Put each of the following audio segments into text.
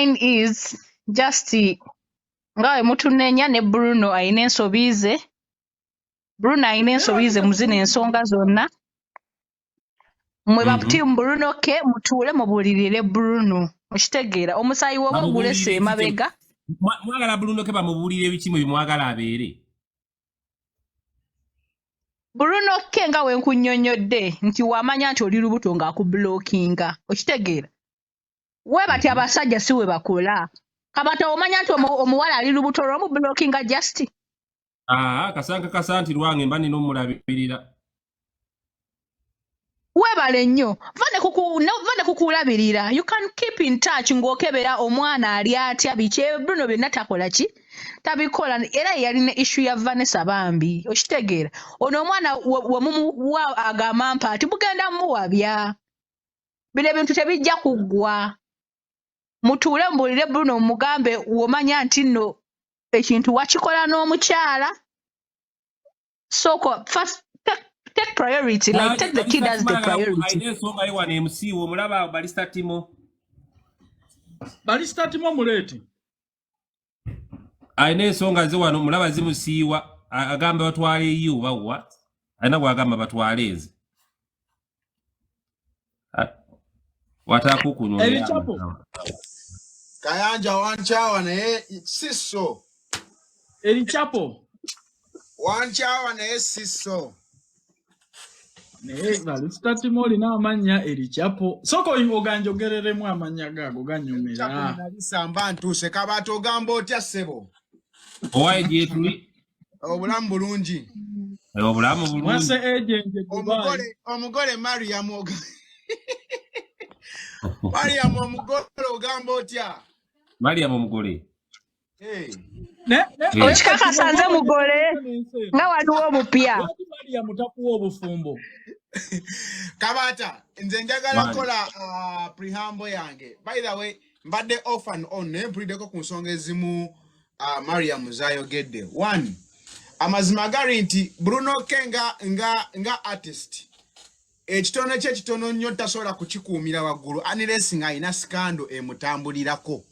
line is just ngawe mutunenya ne Bruno ayina ensobize. Bruno ayina ensobize muzina ensonga zonna. Mwe team Bruno ke mutuule mubulirire Bruno. Mukitegeera omusayi woba gulese emabega. Mwagala Bruno ke bamubulire ebikimu bimwagala abeere. Bruno ke nga we nkunnyonnyodde nti wamanya nti oli lubuto ng'akublockinga. Okitegeera? We bati abasajja si we bakola. Kabaata omanya nti omuwala ali lubuto lw'omublockinga just? Kasanka nti lwange mba nina omulabirira. Webale nnyo vane kukulabirira. You can keep in touch ng'okebera omwana ali atya biki Bruno byonna takola ki tabikola era yalina issue ya Vanessa bambi okitegeera ono omwana wemumuwa agamba mpa ati mugenda muwabya bino ebintu tebijja kuggwa mutuule mbulire Bruno mugambe womanya nti nno ekintu wakikola n'omukyala soko first take priority, like take the kid as the priority. Songa iwa ne MC wo mulaba Balista Timo. Balista Timo muleti. Aine songa ze wano mulaba zimusiiwa agamba batwale yiwo bawa. Aina gwagamba batwaleze. Watakukunywa. Elichapo. Kayanja wanchawa ne siso. Elichapo. Wanchawa ne siso. Balista Timo lina amanya Elichapo. Soko oganjogereremu amanya gago ganyumira. Elichapo nalisamba ntuse Kabaata ogamba otya ssebo. Owaye gyetuli. Obulamu bulungi. Obulamu bulungi. Mwase agent omugole Mariam Mariam omugole ogamba otya? Mariam omugole. Okikakasanze mugole nga waliwo obupya. Mariam takuwa obufumbo. Kabaata nze njagala kola preamble yange. By the way, mbadde off and on mpulideko ku nsonga ezimu Mariam zayogedde. One, amazima gari nti Bruno Kenga nga artist. Ekitono kye kitono nnyo tasobola kukikuumira waggulu unless ng'alina skando emutambulirako.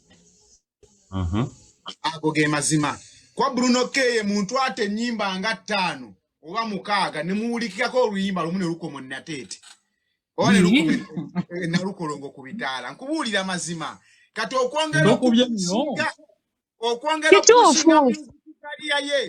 Ago ge mazima. Kwa Bruno K muntu ate ennyimba nga 5 oba 6 ne muwulikirako oluyimba lumu ne lukomo natete. Ole lukomo nalukolongo ku bitaala. Nkubuulira mazima. Kati okwongera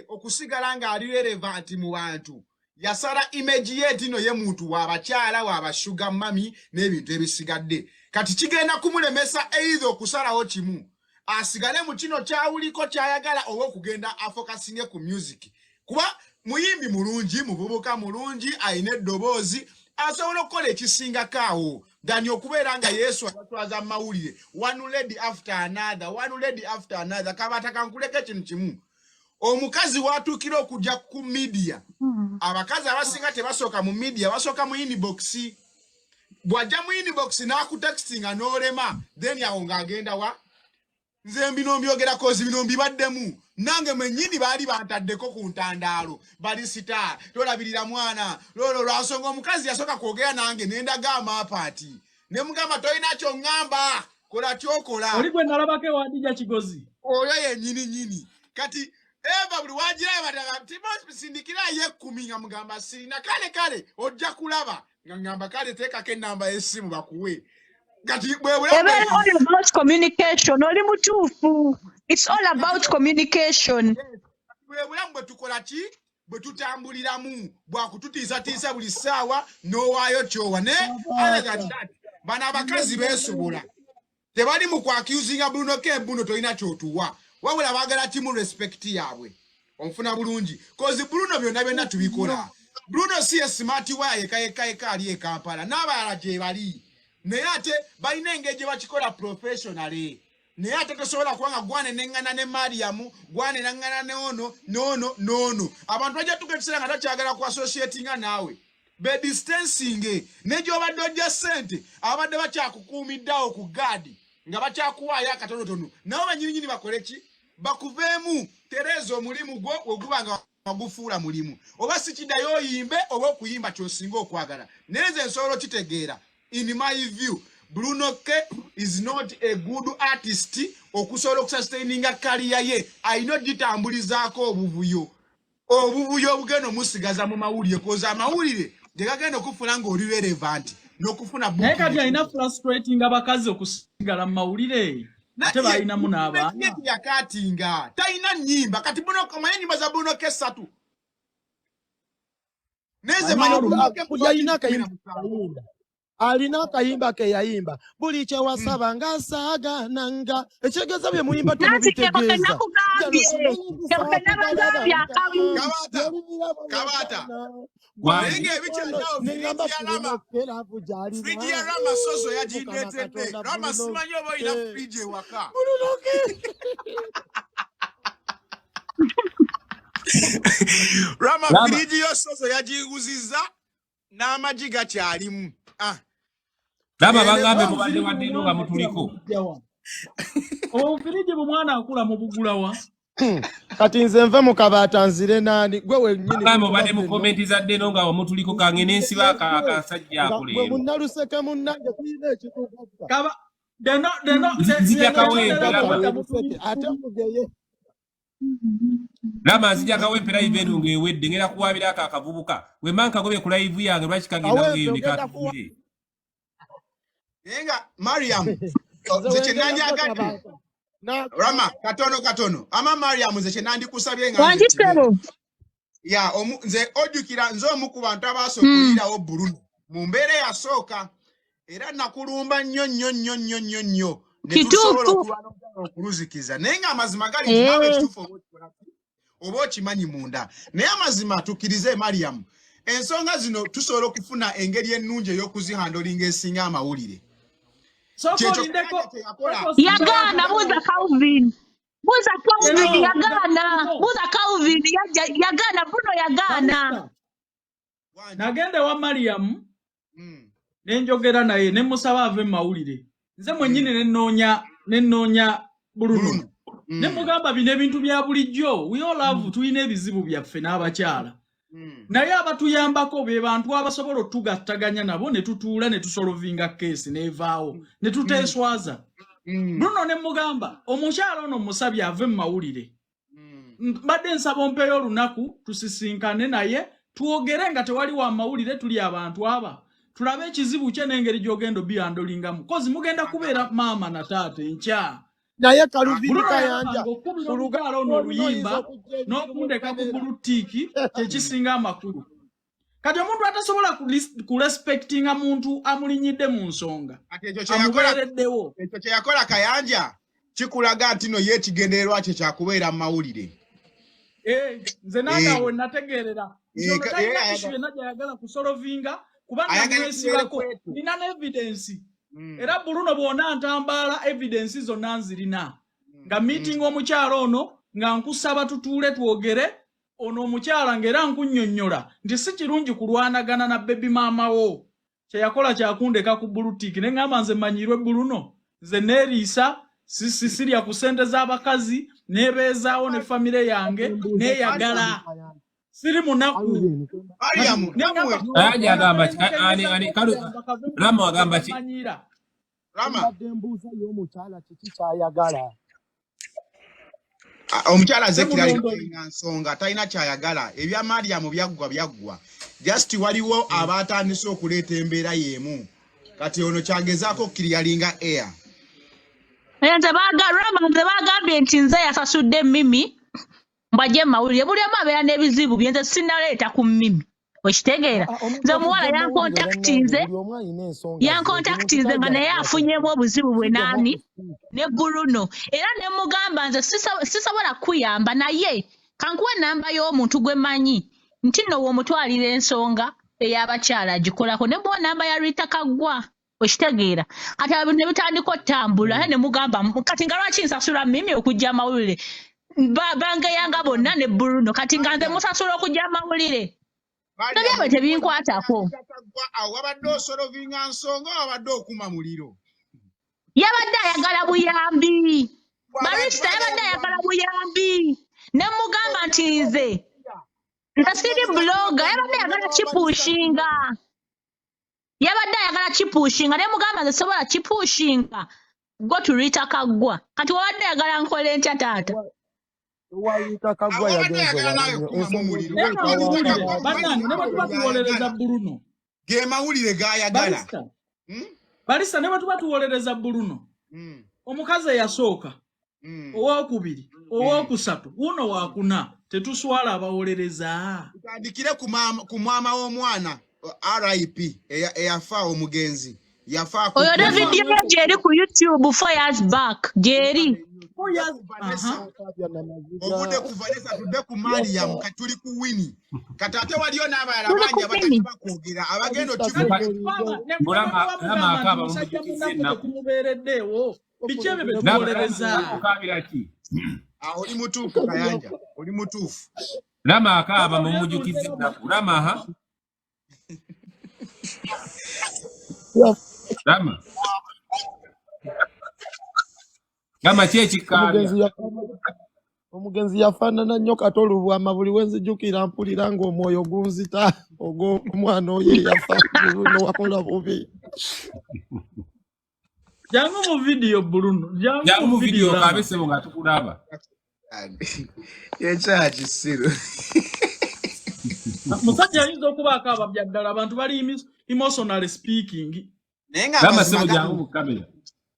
okusigala nga ali relevant mu bantu. Yasala image ye tino ye muntu wabakyala wabashuga mami n'ebintu ebisigadde. Kati kigenda kumulemesa either okusalawo kimu. Asigale mu kino kyawuliko kyayagala oba okugenda afokasinge ku music. Kuba muyimbi mulungi, muvubuka mulungi, ayina eddoboozi, asobola okukola ekisinga kaawo. Dani okubeera nga Yesu atwaza mawulire. One lady after another, one lady after another. Kabaata kankuleka ekintu kimu. Omukazi watuukira okujja ku media. Abakazi abasinga tebasooka mu media, basooka mu inbox. Bw'ajja mu inbox n'akutextinga n'olema, then awo ng'agenda wa? Nze mbino mbyogera kozi bino mbibaddemu. Nange mwennyini baali bantaddeko ku ntandaalo. Balisita, tolabirira mwana. Lolo lwasonga omukazi yasooka kwogera nange nendaga amapaati. Ne mugamba tolina ky'oŋŋamba. Kola ky'okola. Oli gwe nalabako ewadija Kigozi. Oyo yennyini. Kati eva buli wajirayo bataga sindikira ye 10 nga mugamba sirina kale ojja kulaba nga ngamba kale teekako ennamba y'essimu bakuwe. All about communication. Oli mutuufu. It's all about communication. Bwebulamu bwe tukola ki bwe tutambuliramu bwakututiisatiisa buli ssaawa n'owaayo kyowa ne bano abakazi beesobola tebali mu kwakyuzinga Bruno K Bruno tolina kyotuwa wabula baagala timu respect yaabwe onfuna bulungi kozi Bruno byonna tubikola. Bruno si smart waye yeka ali e Kampala n'abalala gye bali naye ate balina engeri gye bakikola professionally. Naye ate tosobola kubanga gwane neŋŋana ne Mariam gwane naŋŋana ne ono abantu bajja tuka ekiseera nga takyagala ku associatinga naawe be distancing ne gy'obadde ojja ssente abadde bakyakukuumiddawo ku gaadi nga bakyakuwaayo akatonotono nabo banyininyini bakole ki bakuveemu tereeza omulimu gwo weguba nga wagufuula mulimu oba si kiddayo oyimbe oba okuyimba ky'osinga okwagala naye nze nsobola okitegeera in my view Bruno is not a good artist okusobola okusustaininga career ye ayina gitambulizaako obuvuyo obugeno musigaza mu mawulire koza amawulire gye gagenda okufuna ng'oli relevant n'okufuna naye kati alina frustrating abakazi okusigala mu mawulire ate balinamu n'abaana yakatinga talina nnyimba kati Bruno kamanya nnyimba za Bruno kesatu neze alina akayimba ke yayimba buli kye wasaba ng'asaagananga ekitegeeza bye muyimba temubitegeeza Kabaata Wenge ebikyalawo friji ya Rama soso yagiretedde Rama simanyi oba olina friji ewaka Rama friji yo soso yagiguzizza n'amagi gakyalimu Rama bagambe mubadde waddino nga mutuliko obufiriji bumwana akula mu bugulawa kati nze nve mu Kabaata nzire nani gwe wennyini bagambe mubadde mu komenti za ddeno nga wamutuliko kange n'ensiba akasajja ako leero gwe munnaluseke munnange tuyina ekitugatta nzija Rama nzija kawempe live eno ng'ewedde ngenda kuwaabira ako akavubuka we manka gobe ku live yange lwaki kagenda ng'eyondeka atufuire Yenga Mariam nze kyenandyagadde Rama katono ama Mariam nze kyenandikusabye nga ya nze ojjukira nze omu ku bantu abaasokulirawo Bruno mu mbeera yasooka era nakulumba nnyo netusobola okuluzikiza naye nga amazima gali nawe ekituufu oba okimanyi munda naye amazima tukkirize Mariam ensonga zino tusobola okufuna engeri ennungi ey'okuzihandolinga esinga amawulire yagana buza Calvin yagana Bruno yagana nagende wa Mariam nenjogera naye nemusaba ave mawulire nze mwennyini nenoonya Bruno nemugamba bino ebintu bya bulijjo we all have tuyina ebizibu byaffe n'abakyala naye abatuyambako be bantu abasobola otugattaganya nabo ne tutuula ne tusolovinga keesi nevaawo ne tuteeswaza Bruno ne mugamba omukyala ono musabye ave mu mawulire mbadde nsaba ompeeyo olunaku tusisinkane naye tuwogere nga tewali wa mawulire tuli abantu aba tulabe ekizibu kye n'engeri gy'ogenda obihandolingamu kozi mugenda kubeera maama na taata enkya naye kaluviri Kayanja ku lugaala ono oluyimba n'okundeka ku bulutiiki kyekisinga amakulu kati omuntu atasobola kurespectinga muntu amulinyidde mu nsonga amubeereddewo ekyo kye yakola Kayanja kikulaga nti no ye ekigendererwa kye kyakubeera mu mawulire nze naagaawe nategeerera talina ishu yenna gyayagala kusolovinga kubanga mwesibako nina n'evidensi era Bruno bwona ntambala evidence zonna nzirina nga meeting omukyala ono nga nkusaba tutuule twogere ono omukyala ngera nkunnyonnyola nti si kirungi kulwanagana na baby maama wo kyeyakola kyakundeka ku bulutiki ne ngamba nze manyirwe Bruno nze neeriisa sirya ku ssente z'abakazi neebeezaawo ne famire yange neeyagala siri munaku Rama wagamba ki Rama dembuza y'omukyala kiki kyayagala omukyala zekirali nsonga talina kyayagala ebya Mariam byaggwa just waliwo abatandise okuleeta embeera y'emu kati ono kyagezaako kiriyalinga air nze bagambye nti nze yasasudde Mimi mbajje mawulire buli omu abeera n'ebizibu bye nze sinnaleeta ku Mimi okitegeera nze omuwala yankontaktinze nga naye afunyemu obuzibu bwe naani ne Bruno era ne mugamba nze sisobola kuyamba naye kankuwa enamba y'omuntu gwe manyi nti nno w'omutwalira ensonga ey'abakyala agikolako ne bwa namba ya Rita Kaggwa okitegeera kati abintu ne bitandika ottambula era ne mugamba kati nga lwaki nsasula Mimi okujja amawulire bangeyanga bonna ne Bruno kati nga nze musasula okujja amawulire Nabyabwe tebinkwatako. Wabadde osolovinga nsonga wabadde okuma muliro. Yabadde ayagala buyambi. Barista yabadde ayagala buyambi. Ne mugamba nti nze siri blogger yabadde ayagala kipushinga. Yabadde ayagala kipushinga ne mugamba nze sobola kipushinga. Go to Rita Kagwa. Kati wabadde ayagala nkole ntya taata? Rita Kagwa yagenze bannange ne bwe tuba tuwolereza Bruno. Ge mawulire gayagala. Barista ne bwe tuba tuwolereza Bruno. Omukazi eyasooka. Owokubiri, owokusatu, uno wakuna. Tetuswala abawolereza. Tutandikire ku mwama w'omwana RIP eyafa omugenzi. Yafa Oyo ne video Jerry ku YouTube 4 years back. Jerry. Obude ku Vanessa tudde ku Mariam katuli ku Winnie. Katate waliyo n'abalala bangi abatakiba kwogera abagendo Rama akaba mumujukize kumubeereddewo. Bikyebe betuwolereza. Oli mutuufu Kayanja, oli mutuufu. Rama akaba mumujukize naku. Rama ha? Rama. Gama kyekikabya. Omugenzi yafaanana nnyo katolu bwama buli wenzijukira mpulira ng'omwoyo gunzita ogw'omwana oyo yafa no wakola bubi. Jangu mu video Bruno. Jangu mu video kabesebo nga tukulaba. Yekyaki siro. Musajja ayinza okuba akaba byaddala abantu bali emotionally speaking. Nenga basebo jangu mu kamera.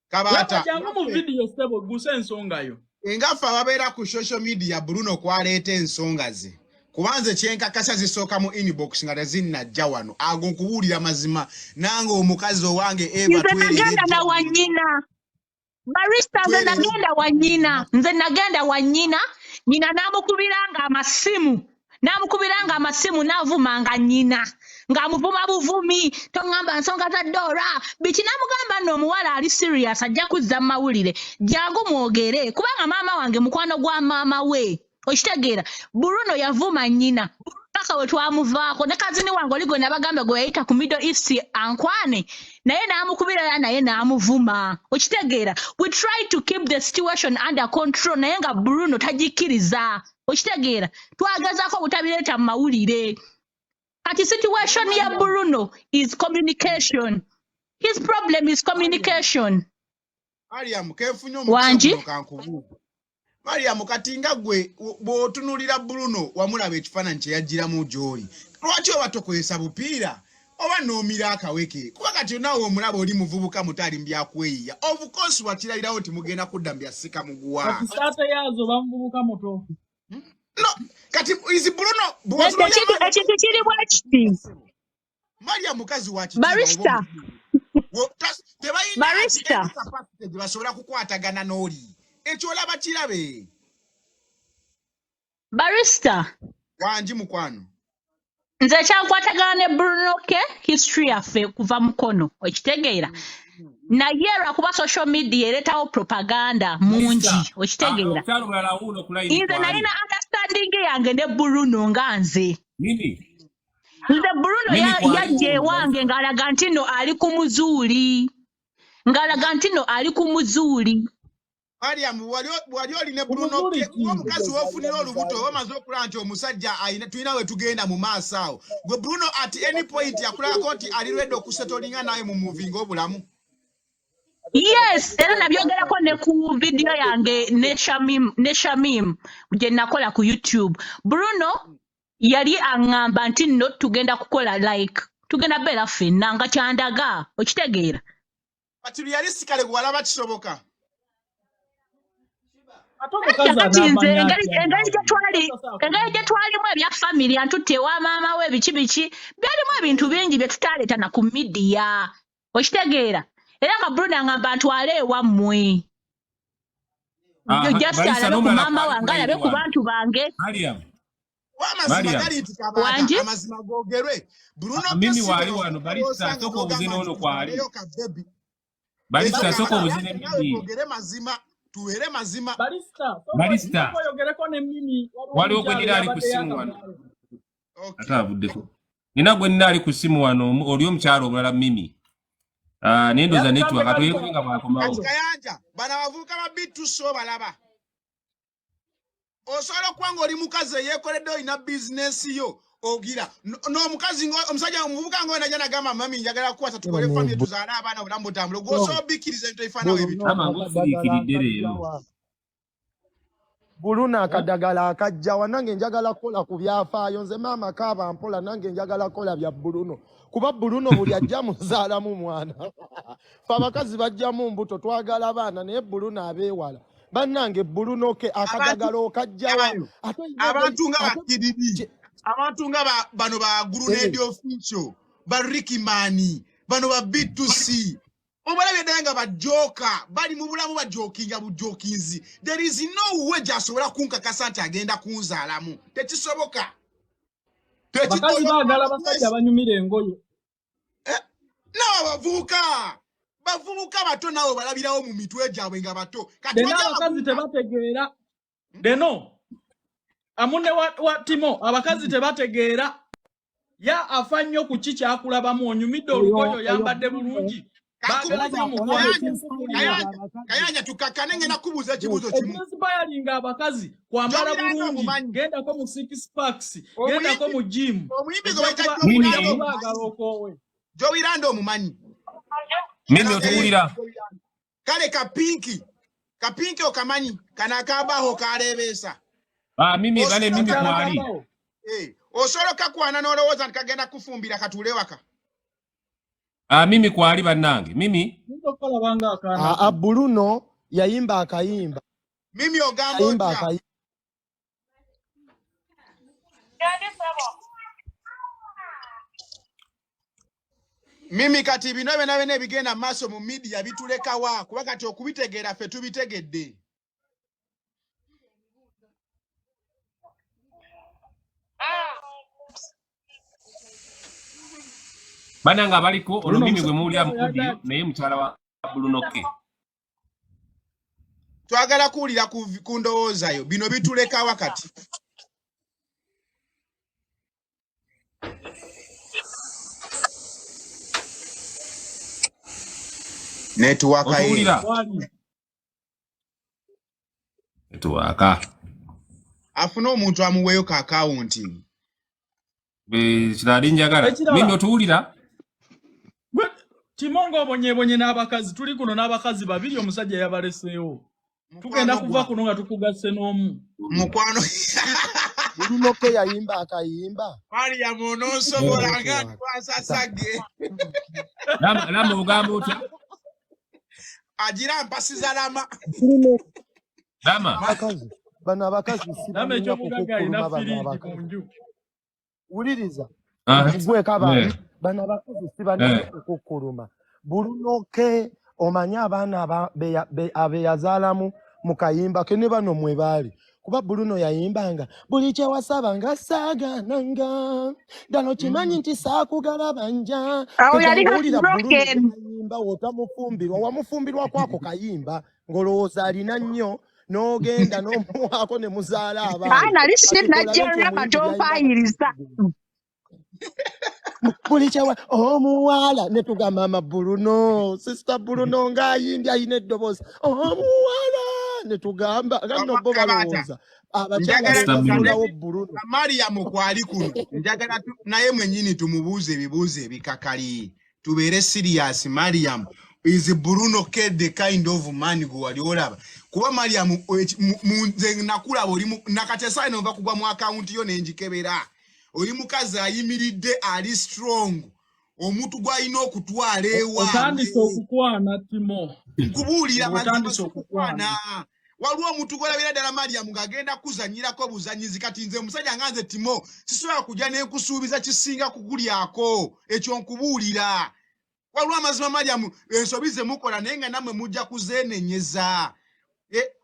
Kabaata. Jangu mu video sebo gusa ensonga yo. Engafa ababeera ku social media Bruno kwaleeta ensonga ze. Kubanze kyenkakasa zisooka mu inbox nga tezinnajja wano. Ago nkubuulira mazima nange omukazi owange Eva nagenda na wanyina. Barista nze nagenda wanyina. Nze nagenda wanyina. Nyina namukubiranga amasimu. Namukubiranga amasimu navumanga nyina. Ng'amuvuma buvumi tongamba nsonga za Dorah biki namugamba nno omuwala ali serious ajja kuzza mawulire jangu mwogere kubanga maama wange mukwano gwa maama we okitegeera Bruno yavuma nyina paka we twamuvaako ne kazini wange oli gwe nabagamba gwe yayita ku Middle East ankwane naye n'amukubira naye n'amuvuma okitegeera we try to keep the situation under control naye nga Bruno tagikkiriza okitegeera twagazaako obutabireeta mu mawulire. Ati situation ya Bruno is communication. His problem is communication. Mariam kefunyo omukazi kankubu. Mariam katinga gwe bw'otunulira Bruno wamulaba ekifaananyi kye yajjiramu gy'oli. Lwaki oba tokozesa bupiira? Oba n'omira akaweke. Kuba kati naawe omulaba oli muvubuka mutali mbyakuweyiya. Of course wakirabirawo nti mugenda kudda mbyasika muguwa. Kati saate yazo bamuvubuka muto. No, kati izi Bruno ekintu kiri bwekiti. Maria mukazi wa kiti. Barista. Barista. Basobola kukwatagana n'oli. Ekyo olaba kirabe. Barista. Wanji mukwano. Nze kyankwatagana ne Bruno ke history yaffe kuva mukono okitegeera. Naye lwakuba social media ereetawo propaganda mungi okitegeera. Nze nalina understanding yange ne Bruno nga nze. Nze Bruno yajja ewange ng'alaga nti nno ali ku muzuuli. Ng'alaga nti nno ali ku muzuuli. Mariam wali olina Bruno ke omukazi wofunira olubuto wamaze okulaba nti omusajja tulina we tugenda mu maaso awo. Gwe Bruno at any point yakulako nti ali ready okusetolinga nawe mu movie ng'obulamu. Yes, era nabyogerako ne ku video yange ne Shamim gye nakola ku YouTube. Bruno yali aŋŋamba nti nno tugenda kukola like tugenda beera ffenna nga kyandaga okitegeera. Kati realistically gwalaba kisoboka. Kati nze engeri gye twalimu ebya family antutte wa maama we biki byalimu ebintu bingi bye tutaleeta na ku media okitegeera. Era nga Bruno aŋŋamba ntwale ewammwe. Just alabe ku maama wange alabe ku bantu bange. Amazima googerwe. Bruno mimi wali wano Barista soko obuzine ono kwali. Barista soko obuzine mimi. Googere mazima tuwere mazima. Barista oyogereko ne mimi. Waliwo gwe nina ali ku simu wano. Atabuddeko. Nina gwe nina ali ku simu wano oli omukyalo omulala mimi. Nendo za network atoyekunga mwakomawo. Kayanja bana bavuka babitu so balaba. Osobola kwanga oli mukazi yekoledde ina business yo ogira no mukazi ngo omusajja omuvubuka ngo najana gamba mami njagala kukwata tukole family tuzaala abaana bulambo tambulo gwoso bikiriza into ifana webitu amangu sirikiride leero Bruno akadagala akajja nange njagala kola ku byafaayo nze maama kaaba mpola nange njagala kola bya Bruno kuba Bruno buli ajja muzaalamu mwana fa abakazi bajjamu mbuto twagala abaana naye Bruno abeewala bannange Bruno ke akadagala okajjawa abantu nga bakididi abantu nga bano ba Gurunedi official ba Ricky Mani bano ba B2C obalabye danga ba joka bali mu bulamu ba jokinga bu jokinzi there is no way jasobola kunkakasa nti agenda kunzaalamu tekisoboka bakazi baagala basajja banyumira engoye bavubuka bato nawo balabirawo mu mitwe gyabwe nga bato kati abakazi tebategeera deno amune wa Timo abakazi tebategeera ya afanyo ku kikakulabamu onyumidde olugoyo yambadde bulungi Kayanja tukakane ngena kubuza kibuzo kimu inspiring abakazi kwambala bulungi genda ko mu six packs genda ko mu gym omuyimbizo wekajja Jowirando omumanyi mimi otuwulira kale kapinki okamanyi kana kabaho kalebesa mimi bale mimi kwali osolo kakwana nolowoza nkagenda kufumbira katule waka mimi kwali bannange mimi Bruno yayimba akayimba mimi ogambo otya mimi kati bino bene bigenda maso mu media bituleka wa kuba kati okubitegeera fe tubitegedde bananga baliko ono mimi gwe muulya mu audio naye mukyala wa Bruno ke twagala kuwulira ku ndowoozayo bino bituleka wakati netwaka afuna omuntu amuweeyo ka accounting kirali njagala mimi otuwulira Timongo obonyebonye n'abakazi tuli kuno n'abakazi babiri omusajja yabaleseewo tugenda kuva kuno nga tukugasse n'omu mukwano Bruno ke yayimba akayimba Maria monosobola nga twasasage lama ogamba otya agira mpasiza lama bano abakazi lama ekyokugaga ina firiji kunju uliriza gwe kaba bano abakazi sibana okukuluma Bruno ke omanya abaana abeyazaalamu mu kayimba ke ne bano mwe baali kuba Bruno yayimbanga buli kye wasabanga saagananga dano kimanyi nti saakugalabanja tekawulira Bruno yayimba wotamufumbirwa wamufumbirwa kwako kayimba ngolowooza alina nnyo n'ogenda n'omuwaako ne muzaala abaana najjerama tompayiriza buli kyewa omuwala ne tugamba mama Bruno sister Bruno ng'ayimbye ayina eddoboozi omuwala ne tugamba gano bo balowooza abakyalawo Bruno Mariam kwali kuno njagala naye mwennyini tumubuuze ebibuuzo ebikakali tubeere serious Mariam is Bruno the kind of man who wali olaba kuba Mariam nze nakulaba oli nakatesa ino nva kugwa mu account yo nenjikebera oli mukazi ayimiridde ali strong omuntu gwalina okutwala ewa otandise okukwana Timo kubuulira otandise okukwana waliwo omuntu gwalabira ddala Mariam ng'agenda kuzanyirako buzanyizi kati nze omusajja nga nze Timo sisobola kujja nenkusuubiza kisinga kukulyako ekyo nkubuulira waliwo amazima Mariam ensobi ze mukola naye nga nammwe mujja kuzeenenyeza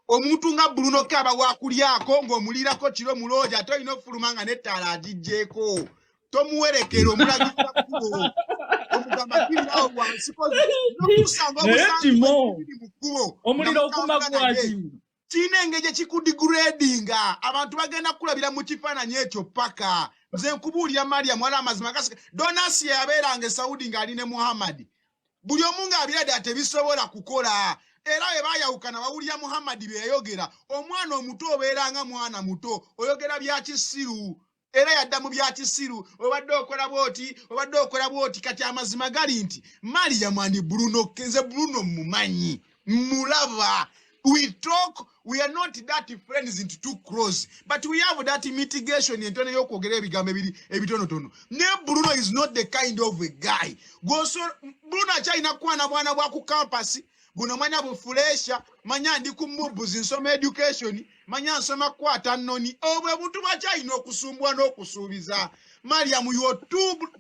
omuntu nga Bruno kaba wakulyako ng'omulirako kiro mulooja ate olina ofuluma nga n'ettaala agiggyeko tomuwerekera omulagisa kkubo omugamba kirirawo wansi nokusanga obusanzimukkubo omuliro okumagwaki kiina engeri gye kikudigradinga abantu bagenda kukulabira mu kifaananyi ekyo paka nze nkubuulira Mariam waliwo amazima gasika Donasi yabeeranga e Saudi ng'ali ne Muhammad buli omu ng'abira ddala tebisobola kukola era bwe baayawukana bawulira Muhammad bye yayogera omwana omuto obeeranga mwana muto oyogera bya kisiru era yadda mu bya kisiru obadde okola bwoti kati amazima gali nti Mariam and Bruno kenze Bruno mumanyi mulaba. We talk, we are not that friends into too close, but we have that mitigation in tono yokwogera ebigambo ebitonotono. Ne Bruno is not the kind of a guy. Goso Bruno achina kwana bwana bwa ku campus, buno manya bufulesha, manya ndi kumubuzi nsoma education, manya nsoma kwata nnoni. Obwe buntu bachina okusumbwa n'okusuubiza. Mariam you are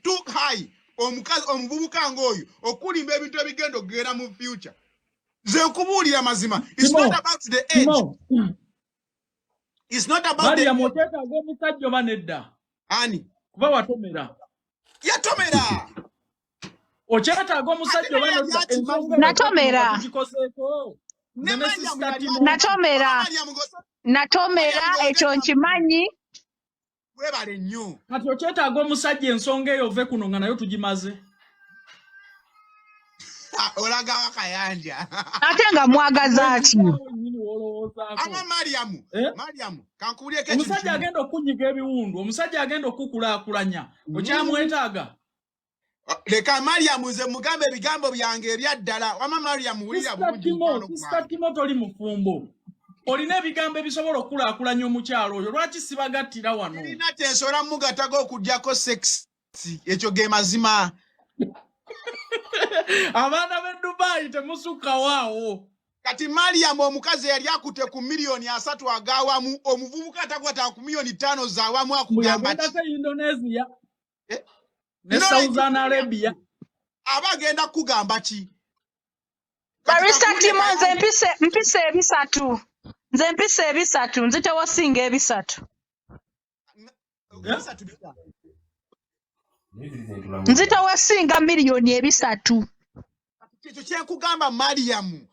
too high. Omukazi omuvubuka ngoyo okulimba ebintu ebigendo gera mu future. Zekubulira mazima. It's not about the age. It's not about the age. Mariam oteka go musajjo banedda. Ani? Kuba watomera. Yatomera. Ocheta go musajjo banedda ensonga. Natomera. Natomera ekyo nkimanyi. Webale nnyo. Kati ocheta go musajjo ensonga eyo ove kuno nga nayo tugimaze. Olaga Kayanja. Ate nga mwagaza ati. Ama Mariam, kankubulye ke omusajja agenda okunyiga ebiwundu, omusajja agenda okukulaakulanya. Okyamwetaaga. Leka Mariam nze mugambe ebigambo byange ebyaddala. Wama Mariam wulira bulungi. Sister Timo toli mufumbo. Olina ebigambo ebisobola okulaakulanya omukyalo oyo. Lwaki sibagattira wano? Nina tensola mugatago okugyako sex. Ekyo ge mazima. Abaana b'e Dubai temusukka waawo. Kati Mariam omukazi yali akute ku milioni 3 agawamu omuvubuka atakwata ku milioni 5 zawamu akugamba ati Indonesia ne Saudi Arabia abagenda kugamba ki Barista Timo mpise ebisatu nze mpise ebisatu nzite wasinga ebisatu nzite wasinga milioni ebisatu ekyo kyenkugamba Mariam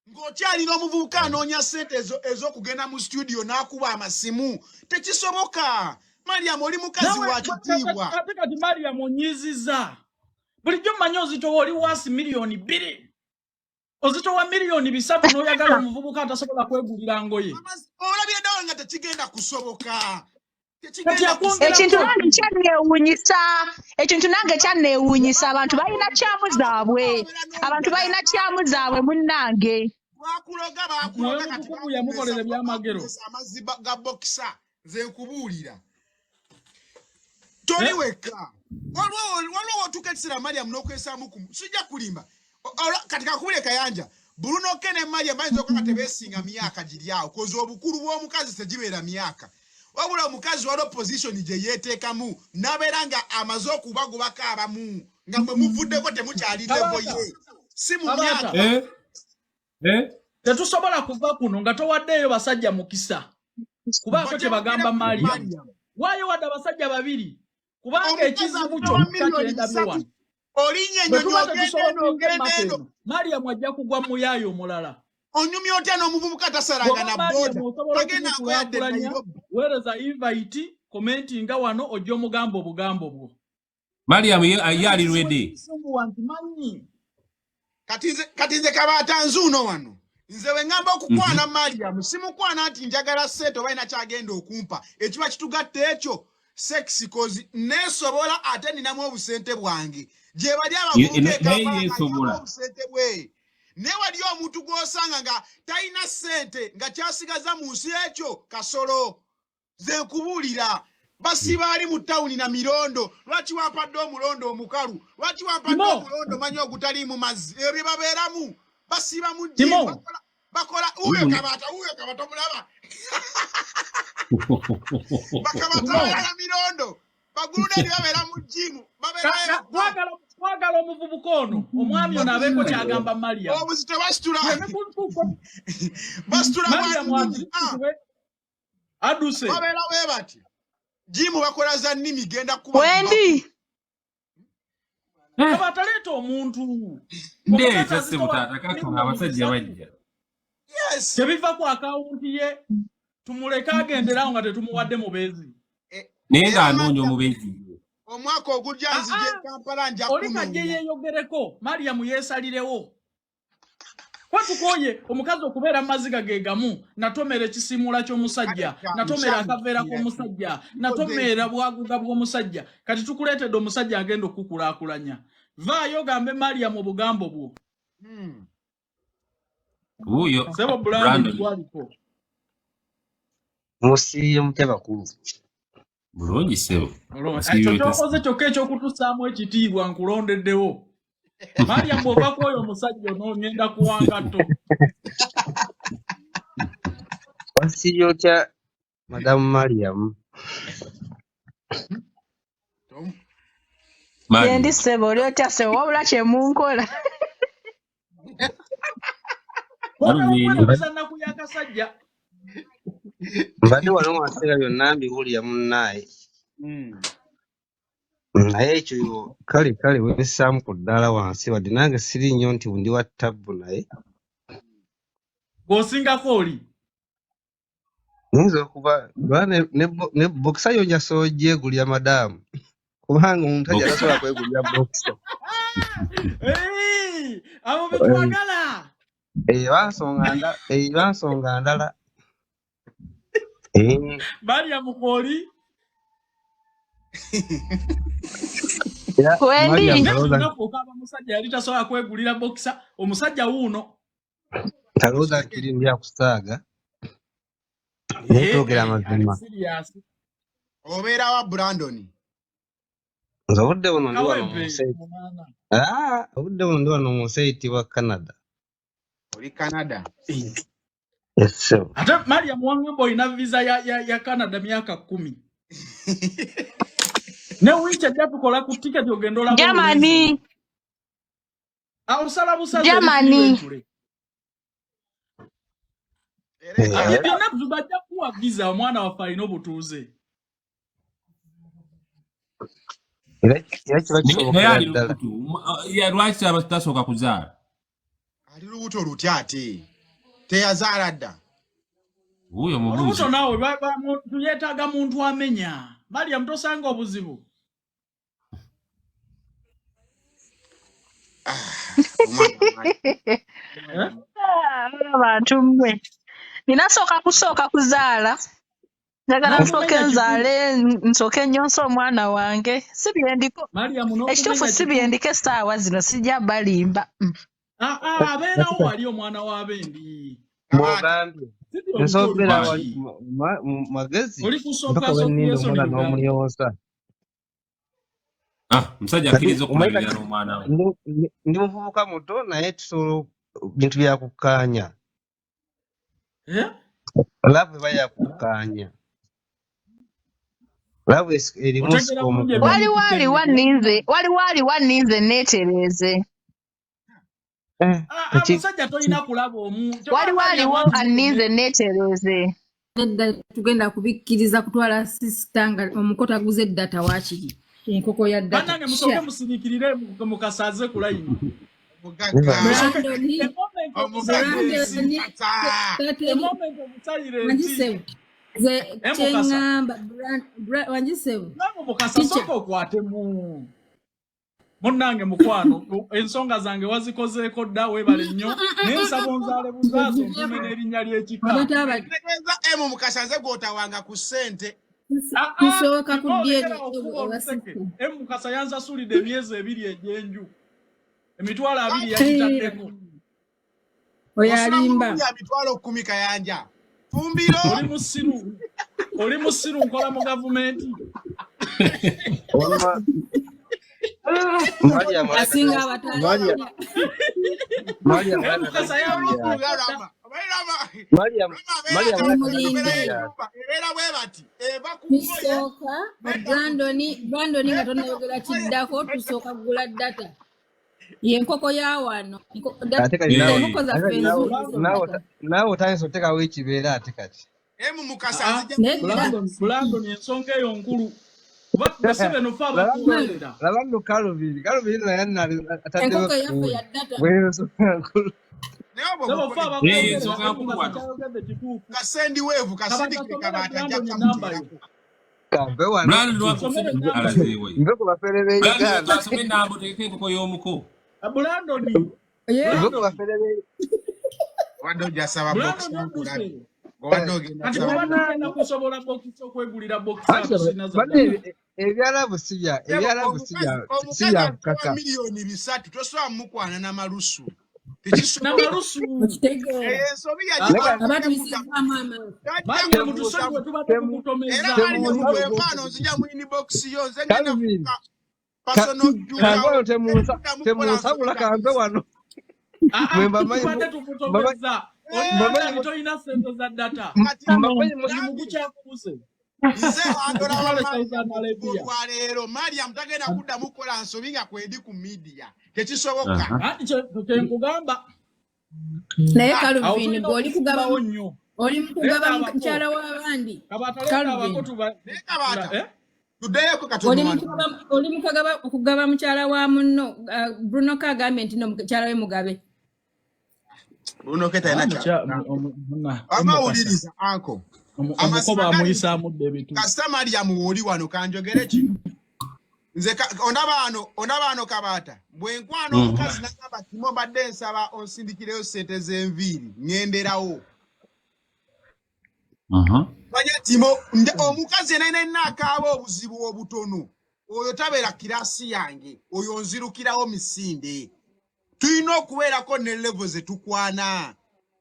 ng'okyalina omuvubuka anoonya ssente ez'okugenda mu studio n'akuba amasimu tekisoboka. Mariam oli mukazi wa kitiibwa. Ate kati Mariam onyiziza. Bulijjo mmanyi ozitowa oli waasi milioni 2. Ozitowa milioni 3 n'oyagala omuvubuka atasobola kwegulira ngoye. Olabye ddawo nga tekigenda kusoboka. Ekintu nange kyanneewuunyisa abantu balina kyamu zaabwe munnange. Bakuloga kati yamukolera byamagero. Amazzi ga bokisa nze nkubuulira. Toli weka. Waliwo otuketesera Mariam n'okwesaamu kumu. Sijja kulimba. Kati kakubule Kayanja. Bruno kene Mariam bayinza okuba tebeesinga myaka giri awo. Koza obukulu bw'omukazi tegibeera myaka. Wabula omukazi waliwo position gye yeeteekamu n'abeera nga amaze okubagubako abamu nga mwe muvuddeko temukyali levo ye. Si mu myaka. Tetusobola kuva kuno nga towaddeeyo basajja mukisa. Kubaako kye bagamba Mariam. Waayo wadde abasajja 2. Kubanga ekizibu ky'omukyenda wano. Olinnya ennyonyi ogende. Mariam ajja kugwa mu yaayo omulala. Onyumya otya n'omuvubuka atasaranga na boda. Tagenda kuyadde weereza invite commentinga wano ojja omugambo obugambo bwo. Mariam yali ready. Kati nze Kabaata nzuuno wano. Nze we ngamba okukwana Mariam simukwana nti njagala sente oba ina kyagenda okumpa. Ekiba kitugatte ekyo sex cause nesobola ate ninamu obusente bwange. Gye bali abavubuka obusente bwe. Ne wali omuntu gw'osanga nga talina ssente nga kyasigaza mu nsi ekyo kasolo. Ze nkubuulira basiba ali mu tawuni na mirondo. Lwaki wampadde omulondo omukalu? Lwaki wampadde omulondo manyi ogutali mu mazzi? Ebyo babeeramu basiba mu jjimu bakola uyo Kabaata omulaba. Bakabaata ya mirondo baguludde babeera mu jjimu babeera Twagala omuvubuka ono omwami ono abeeko kyagamba Mariam. Obuzito basitula. Basitula aduse. Babeera bwe bati. Jimu bakola za nnimi genda kuba. Wendi. Kabataleeta omuntu. Ndeeta se mutata kakuna abasajja bajja. Yes. Tebiva ku akawunti ye. Tumuleka agenderawo nga tetumuwadde mubeezi. Naye ng'anoonya omubeezi. Omwaka ogujja nzije Kampala nja kuno. Oli kajje yeeyogereko Mariam yeesalirewo. Kwatukoye omukazi okubeera maziga gegamu natomera ekisimula ky'omusajja natomera akaveera k'omusajja natomera bwaguga bw'omusajja kati tukuleetedde omusajja agenda okukulaakulanya vaayo gambe Maria mu bugambo bwo Uyo sebo Brandon gwaliko musiye mutabakulu bulungi sebo kyokoze kyokka ekyokutusaamu ekitiibwa nkulondeddewo Maria mbova kwoyo omusajja onogenda kuwangato wasiye otya Madam Mariam Yendi sebo oli otya sebo wabula kye munkola naku yakasajja mbadde wano mu maseera byonna mbiwulira munnaye naye ekyo kale wessaamu ku ddaala wansi wadde nange siri nnyo nti ndi wa tabbu naye ng'osingako oli nyinza okuba ne bokisa yo njasobola ogyegulira madamu kubanga omuntu ajja tasobola kwegulira bokisa abo betwagala bansonga ndala Maria mukoli okaba musajja yali tasobola kwegulira bokisa omusajja wuuno talooza kiri ndi akusaaga naye twogera amazima obeera wa Brandon nze obudde buno ndi wano mu nsi eyitibwa Canada oli Canada ate Maria muwangamba olina visa ya Canada myaka 10 ne wiiki ejja tukola ku tiketi ogenda olaba Germany awusala busaze Germany byonna tubajja kuwa visa omwana waffe alina obutuuze lwaki tasooka kuzaala ali lubuto lutya ate teyazaala dda uyo mubuuzi olubuto naawe tuyeetaaga muntu amenya Maria mutosanga obuzibu abantu mmwe ninasooka kuzaala njagala nsooke nzaale nsooke nnyonse omwana wange si byendiko ekituufu si byendiko essaawa zino sijja balimba abeerawo wali omwana w'abendi mwogambye nsobera magezi mpaka wenninda omwana n'omulyosa musajja akkiriza okulabirira n'omwana we ndi muvubuka muto naye tusobola bintu byakukkaanya laavu eba yakukkaanya laavu erimu waliwo aliwanninze neetereeze omusajja tolina kulaba omuntu waliwo anninze neetereeze nedda tugenda kubikkiriza kutwala sisita nga omukota aguze eddata waakiri enkoko ya ddata bannange musooke musirikirire mukasaze ku layini wanjisebu mukasa sooka okwatemu munnange mukwano ensonga zange wazikozeeko dda weebale nnyo n'ensaba onzaale buzaazo ntume n'erinnya ly'ekika tegeeza emu mukasanze gw'otawanga ku ssente tusooka kudyeri emu mukasa yansasulidde emyezi 2 egy'enju emitwalo 2 yagitaddeko oyo alimba emitwalo 10 Kayanja fumbiro oli musiru nkola mu gavumenti asinga abatala tusooka Brandon nga tonayogera kiddako tusooka kugula data yenkoko ya wano enkoko zaffe naawe otandise otekawo ekibeera ate kati emu mukasanze Brandon ensonga eyo nkulu laba nno kalubiri naye enkoko yaffe ya data kasendi weevu kasindikire Kabaata nve ku bafere b'Uganda enkoko y'omuko nve ku bafere Wado jasaba box. Kati wabana kusobola box okwegulira box sina za. Ebyalabu sija Kaka milioni 3 tosoba mukwana na marusu. Na marusu. Sobi ya abantu isiva mama. Bali mutusabwe tubate kukutomeza. Era bali mubwemano nzija mu inbox yo nze ngenda personal juka. Temusabula kambe wano. Mwemba mai tukutomeza. Mama to ina sente za data. Mama mukucha kubuse. Nze andora wa lero Mariam tagenda kudda mukola nsobinga kwedi ku media. Tekisoboka. Tukengugamba. Naye Calvin boli kugaba onyo. Oli mukugaba mkyala w'abandi. Kabaata. Tudeye ko katono. Oli mukugaba okugaba mkyala wa munno Bruno kagambye nti no mkyala we mugabe. Bruno keta ina cha. Ama uliriza anko. Amukoba amuyisa mudde bitu. Customer ya muwoli wano kanjogere kino. Nze ondabano Kabaata. Bwe nkwano omukazi nakaba kimo badde nsaba onsindikireyo sente z'enviiri ngenderawo. Banya timo omukazi nene akaaba obuzibu obutono. Oyo tabeera kirasi yange. Oyo nzirukirawo misinde. Tuyina okubeerako ne level ze tukwana.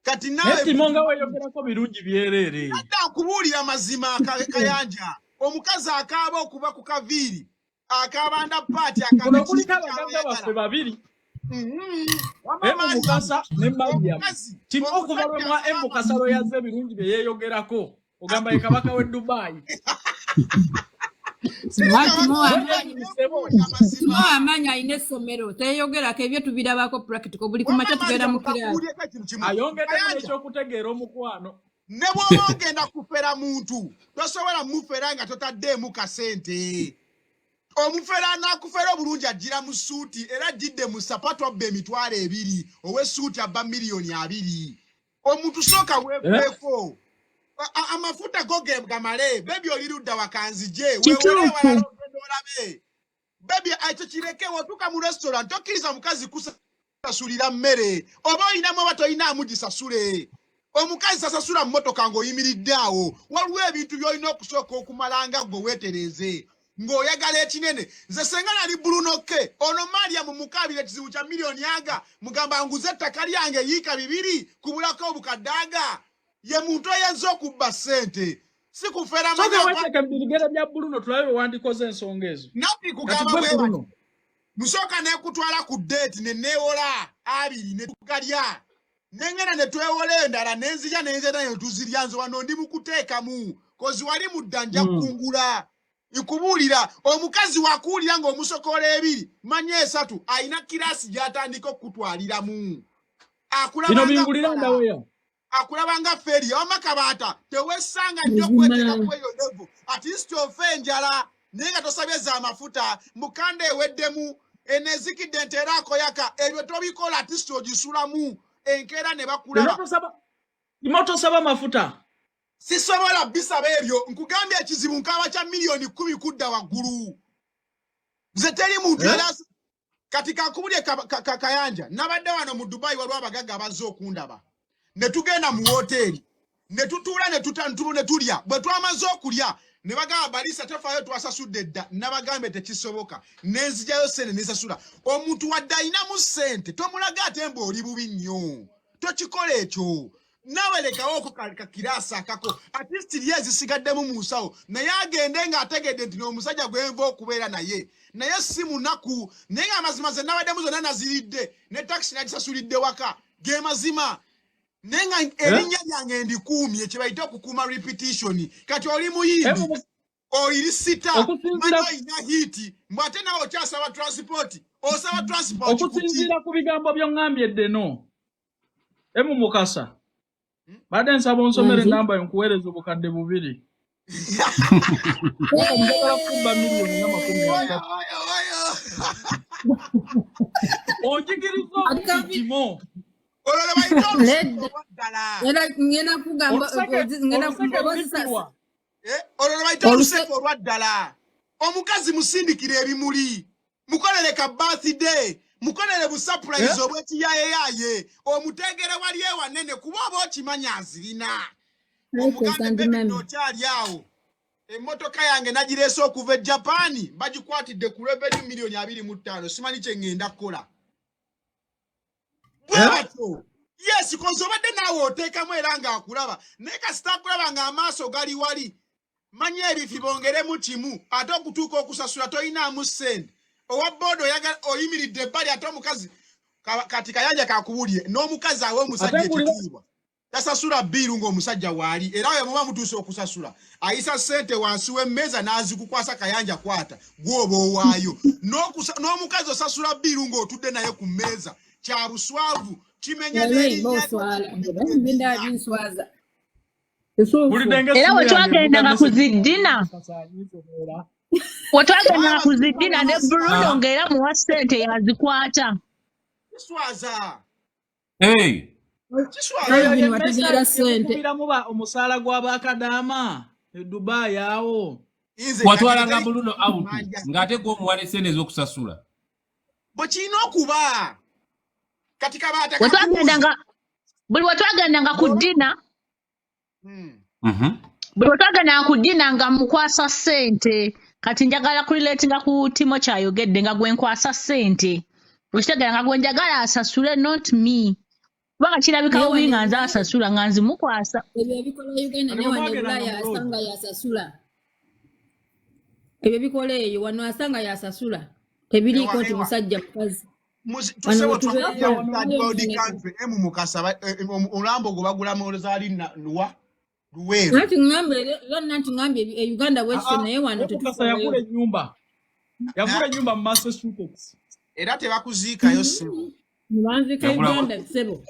Kati nawe timonga weyogerako birungi byerere. Ata kubuulira mazima Kayanja. Omukazi akaaba okuba ku kaviiri. Akabanda party akaaba kulika baffe babiri. Mukasa ne Mariam. Timo okuva mwa Mukasa lo yazze birungi bye yeyogerako. Ogamba ye kabaka we Dubai. Amanya ine somero teyogerako ebyo tubirabako practical buli kumacha tugenda mu kirasi. Ayongedde n'ekyo kutegeera omukwano. Ne bw'ogenda kufera muntu tosobola mufera nga totadde mu kasente. Omufera nakufera obulungi ajira mu suuti era jidde mu sapato abbe emitwalo 2 owe suuti abba milioni 2. Omuntu soka weefeko. Amafuta goge gamale baby olirudda wakanzije wewe wala olabe baby aichireke wotuka mu restaurant tokiriza mukazi kusasulira mmere oba inamo bato ina amujisasule omukazi sasasula mmotoka ngo yimiriddawo waliwo ebintu byolina okusoka okumalanga gwe wetereze ng'oyagala ekinene nze senga nali Bruno ke ono Mariam mukabire kizibu kya milioni yaga mugamba nguze ettaka lyange yika 2 kubulako obukadaga ye muntu ayenzo kubba sente si kufera manya wacheka mbirigera bya Bruno tulabe wandikoze ensongezo napi kugaba bwe musoka ne kutwala ku date ne newola 2 ne tukalya nengena ne twewole ndala nenzija nayo tuziryanzo wano ndi mukuteeka mu kozi wali muddanja kungula ikubulira omukazi wakuulira nga omusokola 2 manya 3 aina kirasi gyatandika okutwalira mu akulaba bingulira ndaweya akulabanga feri oma Kabaata tewesanga nnyo kwetera kweyo level at least ofenjala nenga tosabye za mafuta mukande eweddemu enezikidde nterako yaka ebyo tobikola at least ogisulamu enkera ne bakulaba imoto saba mafuta sisobola bisaba ebyo nkugambye ekizibu nkaba kya milioni 10 kudda waggulu nze teri muntu katika kubulye Kayanja nabadde wano mu Dubai waliwo abagaga abazze okundaba ne tugenda mu hoteli ne tutuula ne tutantubu ne tulya bwe twamaze okulya ne bagamba balisa tafaayo twasasudde dda nabagambe tekisoboka nenzijayo sente nesasula omuntu wadde ayina mu sente tomulaga ate mbu oli bubi nnyo tokikola ekyo nawe lekawo kakirasa kako at least lyezi sigaddemu mu nsawo naye agende ng'ategedde nti n'omusajja gwenva okubeera naye si munaku naye amazima ze nabaddemu zonna naziridde ne taxi nagisasulidde waka ge mazima nenga erinnya lyange ndikuumye ekibayita okukuuma repetition kati oli muyimbi oyiri sita manyo ina hiti mwate nawe okyasaba transport osaba transport okusinziira ku bigambo by'oŋŋambye ddeno Mukasa badde nsaba onsomere namba nkuweereza obukadde 2 njagala kubba milioni na 50 onjigiriza okitimo olwaddala omukazi musindikira ebimuli mukolere ka birthday mukolere bu surprise obweti yaye omutegere wali ewanene kuba okimanya azirina omugambe baby no kyali awo emmotoka yange nagireese okuva e Japan bagikwatidde ku revenue million 25 simanyi kye ngenda kukola bwato yes konsobadde naawe oteekamu era ng'akulaba naye kasita akulaba ng'amaaso gali wali manyi ebifi bongeremu kimu ate okutuuka okusasula toyinaamu ssente owa bodo oyimiridde ebbali ate omukazi kati Kayanja kakubulye n'omukazi awe omusajja ekitiibwa tasasula bbiiru ng'omusajja waali era oyo muba mutuuse okusasula ayisa ssente wansi w'emmeeza n'azikukwasa Kayanja kwata gwoba owaayo n'omukazi osasula bbiiru ng'otudde naye ku mmeeza kya buswavu kimenya n'erinnya era wetwagendanga kuziddina ne Bruno ng'era muwa ssente yazikwata kiswaza kubiramu omusaala gw'abakadaama e Dubai awo watwalanga Bruno out ng'ate gw'omuwa n'essente ez'okusasula bwe kirina okuba kati Kabaata buli watwagendanga ku ddina buli watwagendanga ku ddina nga mukwasa ssente kati njagala kulileetinga ku Timo kyayogedde nga gwe nkwasa ssente okitegera nga gwe njagala asasule not me kubanga kirabika bubi nga nze asasula nga nzimukwasa ebyo ebikola Uganda ne wano Bulaya asanga yasasula ebyo bikola eyo wano asanga yasasula tebiriiko nti musajja mukazi tusewo mukasa omulambo gwe bagulamu oluzali nuwa luweero nti ngambye e Uganda western naye wano yagula ennyumba mu Massachusetts era tebakuziikayo ssebo mubanzika Uganda ssebo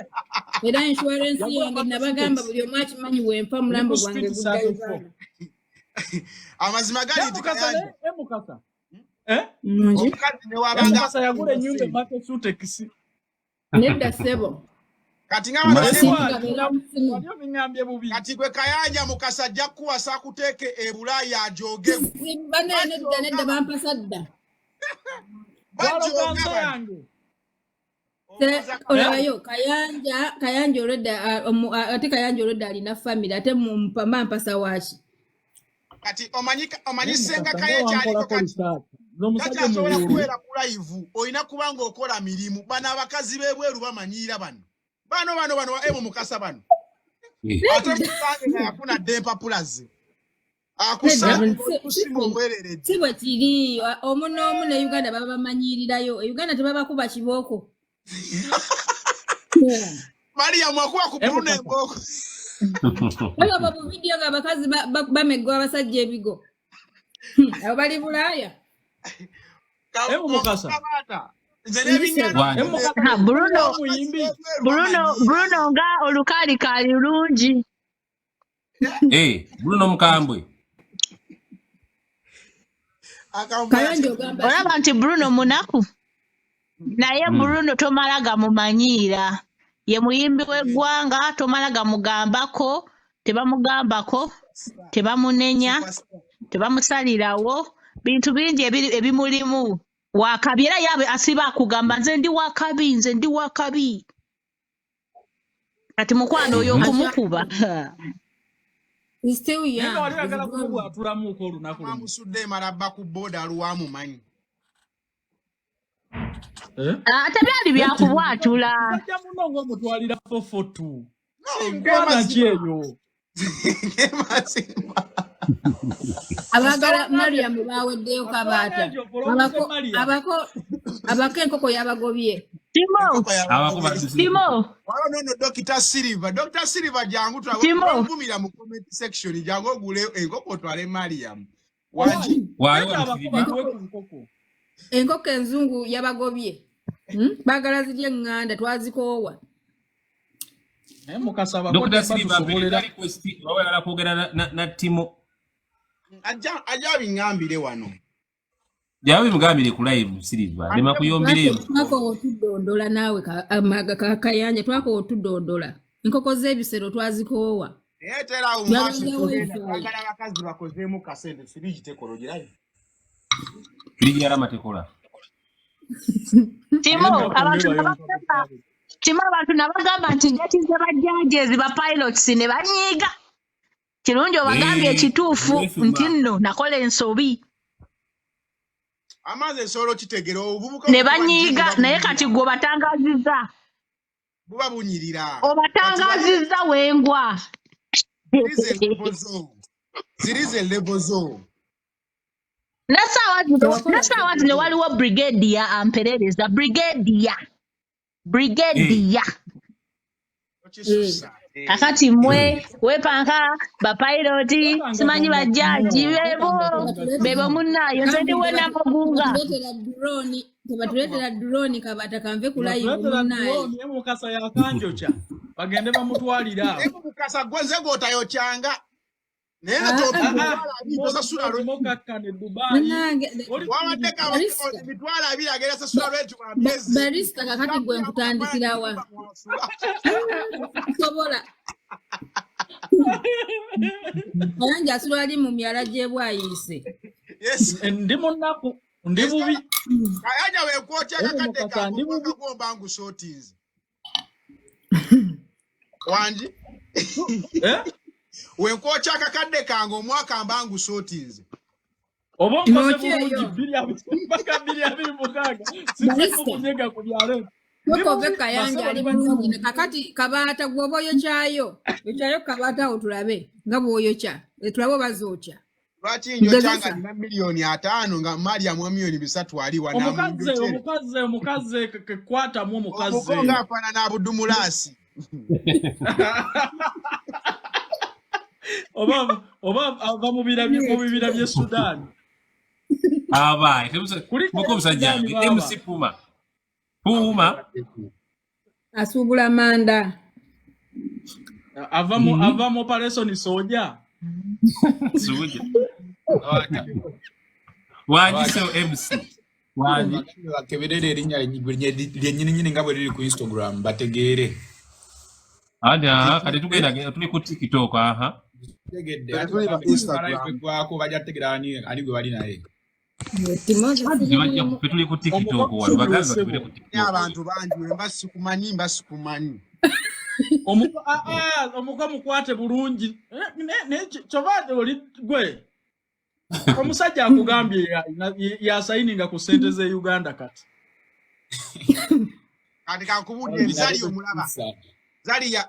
era insurance yange nabagamba buli omu akimanyi wenfa mulambo gwange gudda Uganda amazima gali nti Kayanja Mukasa omukazi ne wabanga yagula ennyumba e Massachusetts nedda ssebo kati kati gwe Kayanja Mukasa ajja kuwasa akuteeke e Bulaaya ajogemu nedda bampasa dda olabayo Kayanja olwedda ate Kayanja olwedda alina family ate mpampasa waaki kati omanyi senga Kayanja aliko kati asobola kubeera ku live olina kubanga okola mirimu bano abakazi b'ebweru bamanyiira bano Mukasa bano ate musange nga yafuna dde empapula ze akusimu omwereredde si bwe kiri omu n'omu ne Uganda baba bamanyirirayo e Uganda tebabakuba kibooko Maria mwakuba ku Bruno emboko baba mu video nga abakazi bamegwa abasajja ebigo abo bali Bulaaya Mukasa Bruno nga olukalikaali lungi Bruno mukambwe olaba nti Bruno munaku naye Bruno tomala gamumanyiira ye muyimbi w'eggwanga tomala gamugambako tebamugambako tebamunenya tebamusalirawo bintu bingi ebimulimu wakabi era yabe asiba akugamba nze ndi wakabi kati mukwano oyo okumukuba amusudde marabba ku booda aluwamumanyi ate byali byakubwatula mutwalira fofotu abagala Mariam baweddeyo Kabaata abako enkoko yabagobye Timo wano Dr. Silva jangu twavumira mu comment section jangu ogule enkoko otwale Mariam enkoko enzungu yabagobye bagala zirya eŋŋanda twazikoowa Dr. Silva request wawala kwogera na Timo ajja bingambire wano jawe mugambire ku live Silva lema kuyombire twako otudondola naawe Kayanja twako otudondola enkoko z'ebisero twazikoowa etera umaso agala bakazi bakozeemu kasente sibiji tekolo girayo kirija Rama tekola Timo abantu nabagamba nti njatize bajjanjezi ba pilots ne banyiiga. Kirungi obagambye ekituufu nti nno nakola ensobi. Amaze solo kitegera obubuka ne banyiiga naye kati gwe batangazizza. Buba bunyirira. Obatangazizza wengwa. Zirize lebozo. Nasawa zino waliwo brigadier amperereza brigadier. Kakati mwe wepanka ba pilot simanyi bajaji bebo munnayo nze ndiwe n'amagunga. Tebatuletera drone Kabaata kanve ku live munnayo. Mukasa ya kanjocha bagende bamutwalira. Mukasa gwenze gotayochanga. Nena topa sura mokakane Dubai. Wamateka bitwala abira ageresa sura wetu kwa miezi. Barista kakati gwe nkutandikira wa. Sobola. Kayanja asula ali mu myala gye bwayise. Yes. Ndimo naku ndibubi. Kayanja we kwocha kakateka ngomba ngu shorties. Wanji? Wenkocha kakadde kange omwaka mbangu shorties. Obongo bulungi baka 226 sisi kunyega ku byalo. Yoko Kayanja ali bulungi kakati Kabaata gwoboyo kyayo. Ekyayo Kabaata otulabe nga bwoyocha. Etulabo bazocha. Lwaki nyo changa na milioni 5 nga mali ya milioni 3 ali wana omukaze kwata mu omukaze. Omukonga afana na Budumulasi. Oba ava mu bibira bye Sudan. Abai, muko musajja MC Puma. Asubula manda. Ava mu operation soja. Soja. Waji so MC. Waji keberere erinya lyenyini ngabo liri ku Instagram bategere. Ada kati tugenda tuli ku TikTok aha. Tegedde atuli ku Instagram kwako bajja tegerani ali gwe bali naye. Tuli ku TikTok wali bagaza tuli ku TikTok. Abantu bangi mbasikumanyi. Omuka mukwate bulungi. Ne chobade oli gwe. Omusajja akugambye ya signing ku sente ze Uganda kati. Kati kakubudde zali omulaba.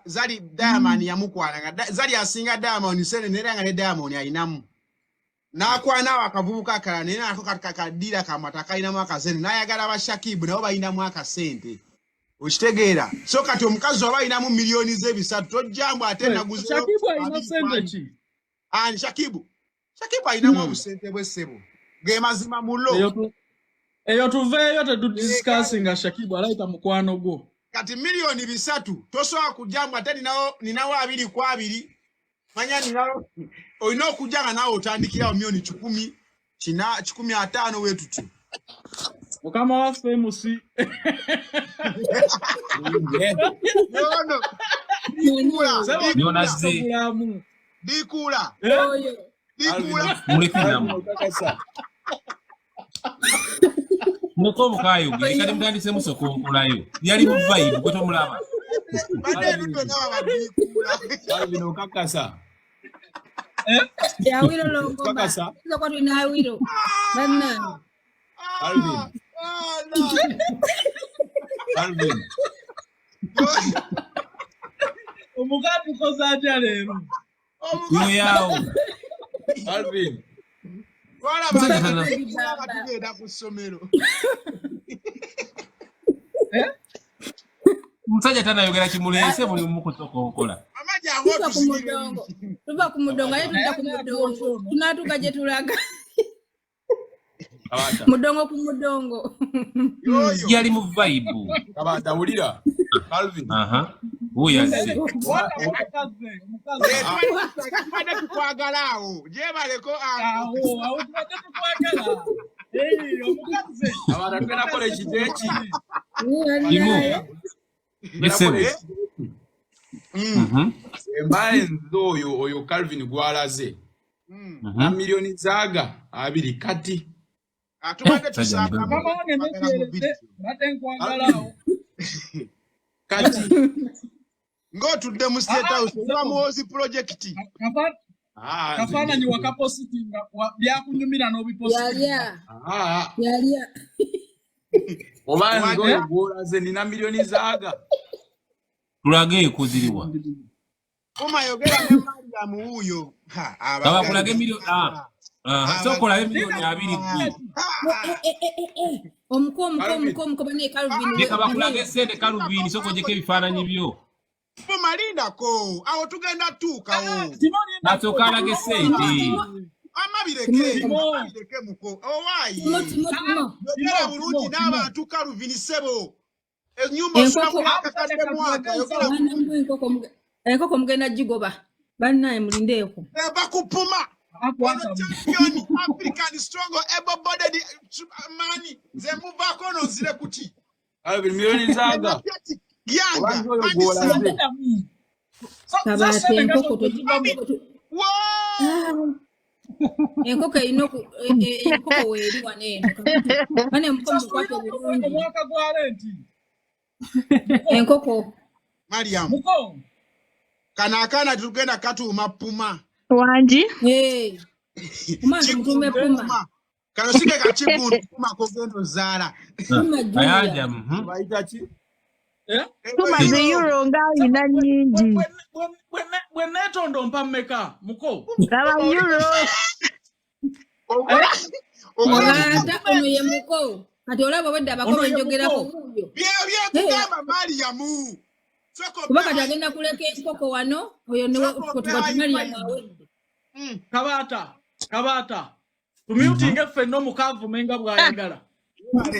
Zali Diamond yamukwana zali asinga Diamond sene neranga ne Diamond ayinamu. Nakwana wakavubuka akala nena ako kakadira kamataka inamu akasente nayagala abashakibu nabo bayinamu akasente. Okitegeera so kati omukazi abayinamu milioni z'ebisatu tojjambo ate naguze Shakibu ayina sente ki? Ani Shakibu ayinamu obusente bw'essebo ge mazima mulo eyo tuveeyo tetudiskassinga Shakibu alayita mukwano gwo kati milioni 3 tosobola kujjambo ate ninawo 2 ku 2 manya ninawo olina okujjanga nawe otandikirawo milioni 10 15 wetutu mukama waffe MC Dikula muko mukayo kali mtandise musoko nkulayo yali mu vibe kweto mulaba Alvin kakasa ya wiro longo kakasa kwa tuna wiro bana Alvin omugati kozaja lero yo yao Alvin wala batugenda ku ssomero musajja tanayogera kimulese buli mukutoko okola amaji aho tuba ku mudongo ayo tuja ku mudongo tunatuka je tulaga Kabaata mudongo ku mudongo yali mu vibe Kabaata ulira Alvin uyazi Mwana tukwagalao jebaleko awo tukwagala omukazi abara twena kole kitechi imu yesebe embaye nzoyo oyo Calvin gwalaze milioni zaga 2 kati Atubadde tusanga kati ng'otudde mu State House oba muwozi project. Kafaananyi wakapositinga byakunyumira n'obipositinga. Yalya. Oba ngoye gwolaze nina milioni zaaga. Tulage kuziriwa. Oma yogera ne Mariam wuyo. Kaba kulage milioni so kulage milioni 2. Omuko bane Calvin. Ne kaba kulage sente Calvin so kojeke bifaananyi byo. Malinda ko awo tugenda tuukawo. Natokala sente. Amabireke muko. Owaayi. Yogera bulungi n'abantu Calvin sebo. Ennyumba osula kakadde mwaka yogera enkoko mugenda gigoba. Bannaye mulindeeko. Bakupuma. Champion African strong able-bodied man. Ze muvako no zile kuti. Alvin milioni zaaga. Yanga. Kabaata enkoko togiba enkoko inoku enkoko weeri waneeno. Bane mukwate bulungi. Omwaka gwa lenti. Enkoko. Mariam. Muko. Kana tugenda katuuma puma. Wanji. Umanje mutume puma. Kano sike kachigundu puma kogendo zala. Kayanja Baita chi? Puma ze euro ngayina nyingi. Bwe netondo mpa mmeka muko. Kaba euro. Obaata ono ye muko. Kati olaba wedde abakolo enjogerako kuyo. Bye kugamba Mariam. Kuba kati agenda kuleka enkoko wano oyo ne tuba Mariam awedde. Kabaata. Tumutinge ffenno mukavu menga bwayagala.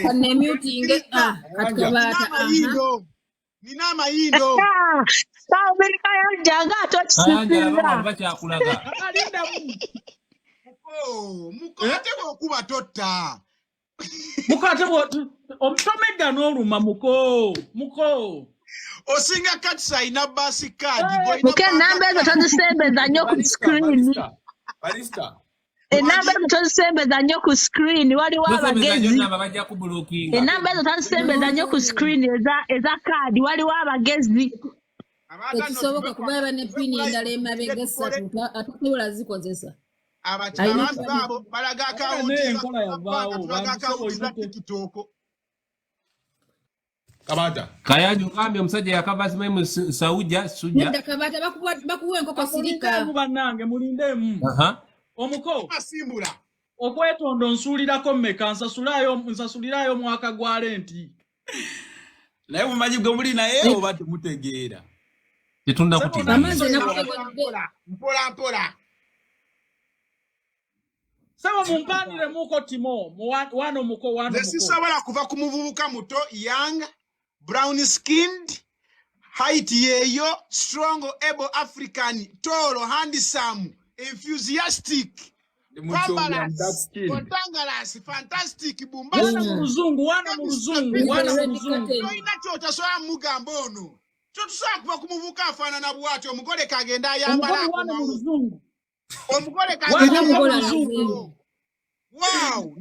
Kanne mutinge kati Kabaata. Nina amayindo. Sawa Amerika yanja ngato Kayanja bakakulaga. Alinda mu. Muko atebo okuba totta. Mukate omutomega n'oluma muko. Osinga katsa ina basi kadi Muke namba ezo tozisembeza nnyo ku screen. Barista. Enamba ezo tozisembeza nnyo ku screen waliwo abagezi. Bajja kubulookinga. Enamba ezo tozisembeza nnyo ku screen eza kadi waliwo abagezi. Ekisoboka kuba bane pini endala emabega essatu atasobola zikozesa. Abantu abo balaga akawunti TikTok. Kabaata. Kayanja ukambe omusajja yakava simamu Sauja suja. Nda Kabaata bakuwa enkoko sirika. Bannange mulindemu. Omuko. Asimbula. Okwetondo nsuulirako mmeka nsasulirayo mwaka gwa lenti. Naye mumanyi gwe muli naye oba temutegeera. Tetunda kutina. Amaze nakutegeera. Mpola. Sawa mumpandire muko timo wano muko. Sisobola kuva ku muvubuka muto young brown skinned height yeyo strong able African tall handsome enthusiastic Otangalasi fantastic bumba. Wana muzungu. Ina chocha soya mugamba ono. Chotusa kuva kumuvuka afana na bwati omugole kagenda yambala wana muzungu. Omugole kagenda muzungu. Wow.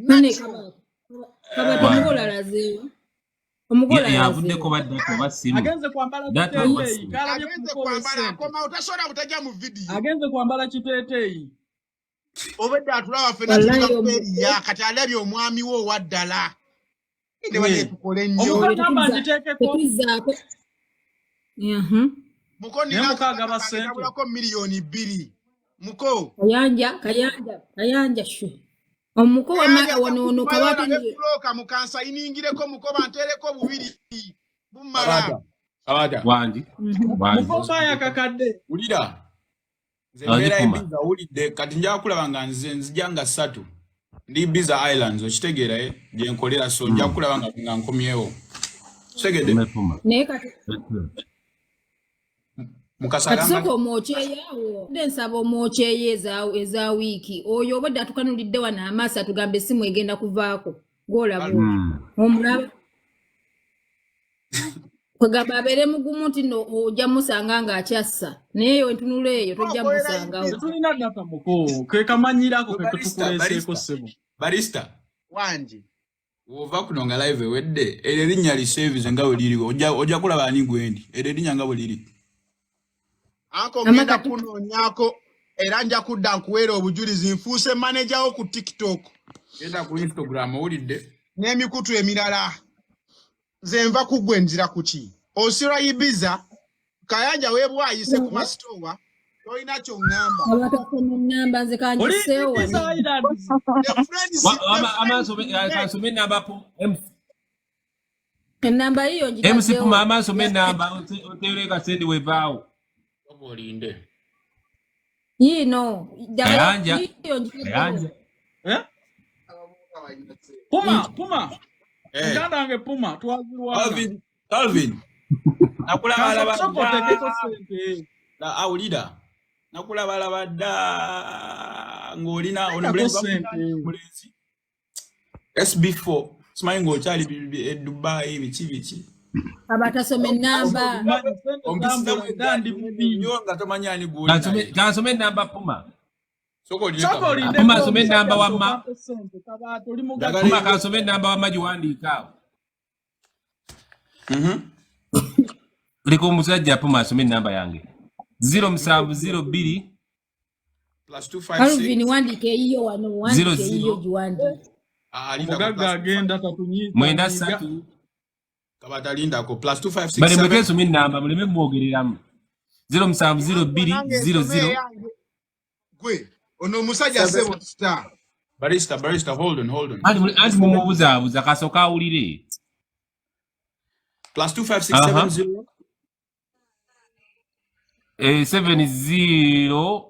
Kabaata mugola lazee. Omugola yavuddeko baddeko basimu. Agenze kwambala kiteteyi. Agenze kwambala koma utasora kutaja mu video. Agenze kwambala kiteteyi. Obedda atulawa fena ya kati alabye omwami wo waddala. Inde bale tukole nnyo. Omukatamba nditeekeko. Muko ni mukaga basente. Ko milioni 2. Muko. Kayanja shwe. Omuko wano Kabaata ni bloka mukansa iningireko muko bantereko bubiri. Bumala. Kabaata. Wanji. Muko baya kakadde. Ulira. Zembera ibiza ulide kati nja kulaba nga nzijanga 3. Ndi Ibiza Islands okitegeera gye nkolera so nja kulaba nga nkomyewo. Segede. Ne kati. Mukasagamba. Katisoko mocheyawo. Ndensaba mocheyeza eza wiki. Oyo obadde atukanulidde wana amasa tugambe simu egenda kuvaako. Gola bo. Omulaba. Kwegamba abere mugumu nti no ojja musanga nga akyassa. Naye entunula eyo tojja musanga. Tulina data muko. Ke kamanyirako ke tukuleseeko sebo. Barista. Wanji. Ova kunonga live wedde. Erinnya li service nga bwe liri. Ojja kulaba ani gwendi. Erinnya nga bwe liri. Anko ngenda kunoonyako era nja kudda nkuweera obujulizi nfuuse manager wo ku TikTok. Genda ku Instagram owulidde. N'emikutu emirala. Nze nva ku gwe nzira ku ki? Osira Ibiza, Kayanja weebwayise ku masitowa, tolina ky'oŋŋamba. Namba nze kanjiseewo Kansome namba enamba hiyo njitaddewo. MC Puma amasome namba oteereka sendi wevaawo. Olinde. Yino. Kayanja. Puma. Uganda ange Puma twazirwa. Calvin. Awulira. Nakulaba dda ng'olina onomulenzi. SB4. Simanyi ng'okyali Dubai biki. Abatasome namba. Kansome namba Puma. Puma asome namba wamma. Puma kansome namba wamma giwandiikaawo. Liko musajja Puma asome namba yange. 0702 Alvin wandike hiyo wano wandike hiyo giwandi. Mugaga agenda tatunyiza. Mwenda 3 Kabaata linda ko +256. Bale mweke asome namba muleme mwogereramu. 0702 Gwe ono musajja sebo star. Barista hold on. Anti mumubuza kasoka awulire. +25670 702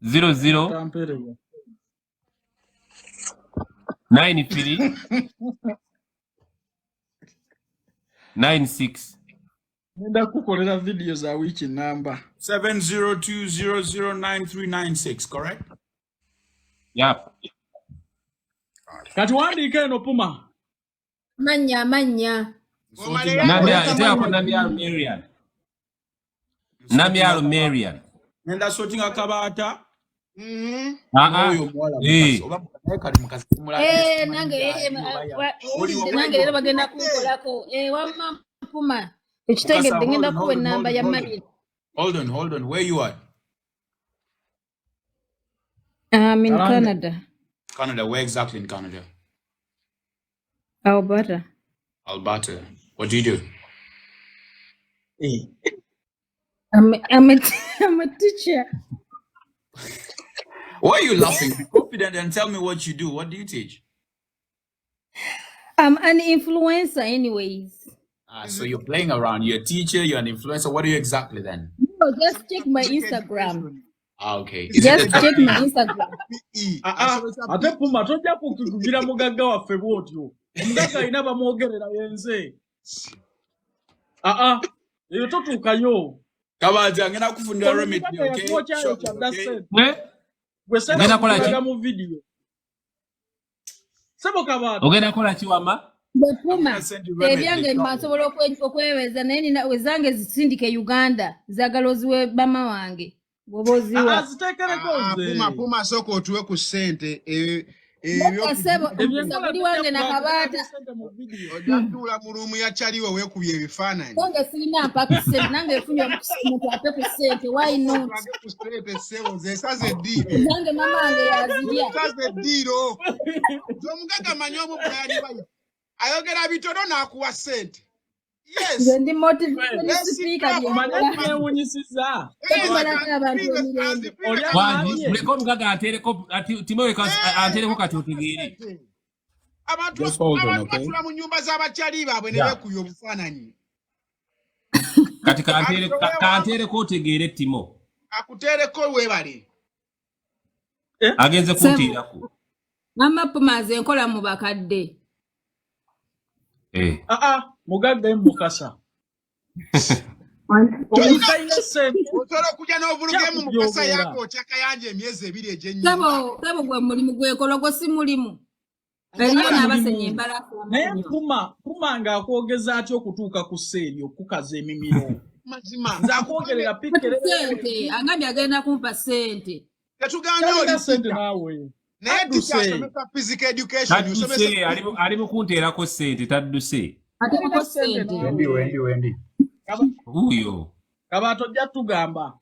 00 93 96. Nenda kukolera video za wiki namba 702009396, correct? Yep. Kati wandike eno Puma. Manya. Namyalo Marian. Nenda sorting a Kabaata. Nange era bagenda kukolako. Wamma Puma. Ekitegedde ngenda kuwa enamba ya Marian. Hold on. Where you at? I'm in Canada. Canada. Where exactly in Canada? Alberta. What do you do? I'm a teacher. Why are you laughing? Be confident and tell me what you do. What do you teach? I'm an influencer anyways. So you're playing around. You're a teacher, you're an influencer. What are you exactly then? No, just check my Instagram. Okay. Just check my Instagram. Ate Puma tojja kukugira mugaga waffe bwotyo. Mugaga ina bamwogerera yenze. Eyo totuukayo. Kabaata ngenda kufundira remedy, okay? Ogenda kola ki? Mu video. Sebo Kabaata. Ogenda kola ki wama? Puma. Ebyange mbasobola okweweza naye nina wezange zisindike Uganda. Zagala oziwe bama wange. Boboziwa. Puma soko otuwe ku ssente ebyo wange na Kabaata. Ojjatula mu ruumu ya Chaliwe weekubye ebifaananyi. Nange sirina mpaka ssente nange efunye omuntu ate ku ssente. Why not? Zesaze eddiiro. Nange mama wange yazirya. Zesaze eddiiro. Omugaga manyi omupulaani bayo. Ayogera bitono n'akuwa ssente. Yes. Nze ndi motivation speaker yeewunyisiza. Muleko omugaga ateereko anteereko kati otegeere. Abantu batula mu nnyumba z'abakyali baabwe ne beekuya obufaananyi. Kati kanteereko otegeere Timo. Akuteereko weebale. Agenze kuntiirako. Mama Puma nze nkola mu bakadde. Mugaga mukasa. Otola okujja n'ovulugemu mukasa yako Kayanja emyezi 2 egyennyuma. Sebo gwe mulimu gwekola gwe si mulimu. Eriyo n'abasenye embalafu. Naye Puma ng'akwogeza atya okutuuka ku sseeri okukaza emimiro. Mazima. Nze akwogerera pikere. Sente, angambye agenda kumpa ssente. Tetugambye oli ssente naawe. naye teacher asomesa physical education Tadduse ali mukunteerako ssente tadduse. Aterako sente. Wendi. Huyo. Kabaata ojja tugamba.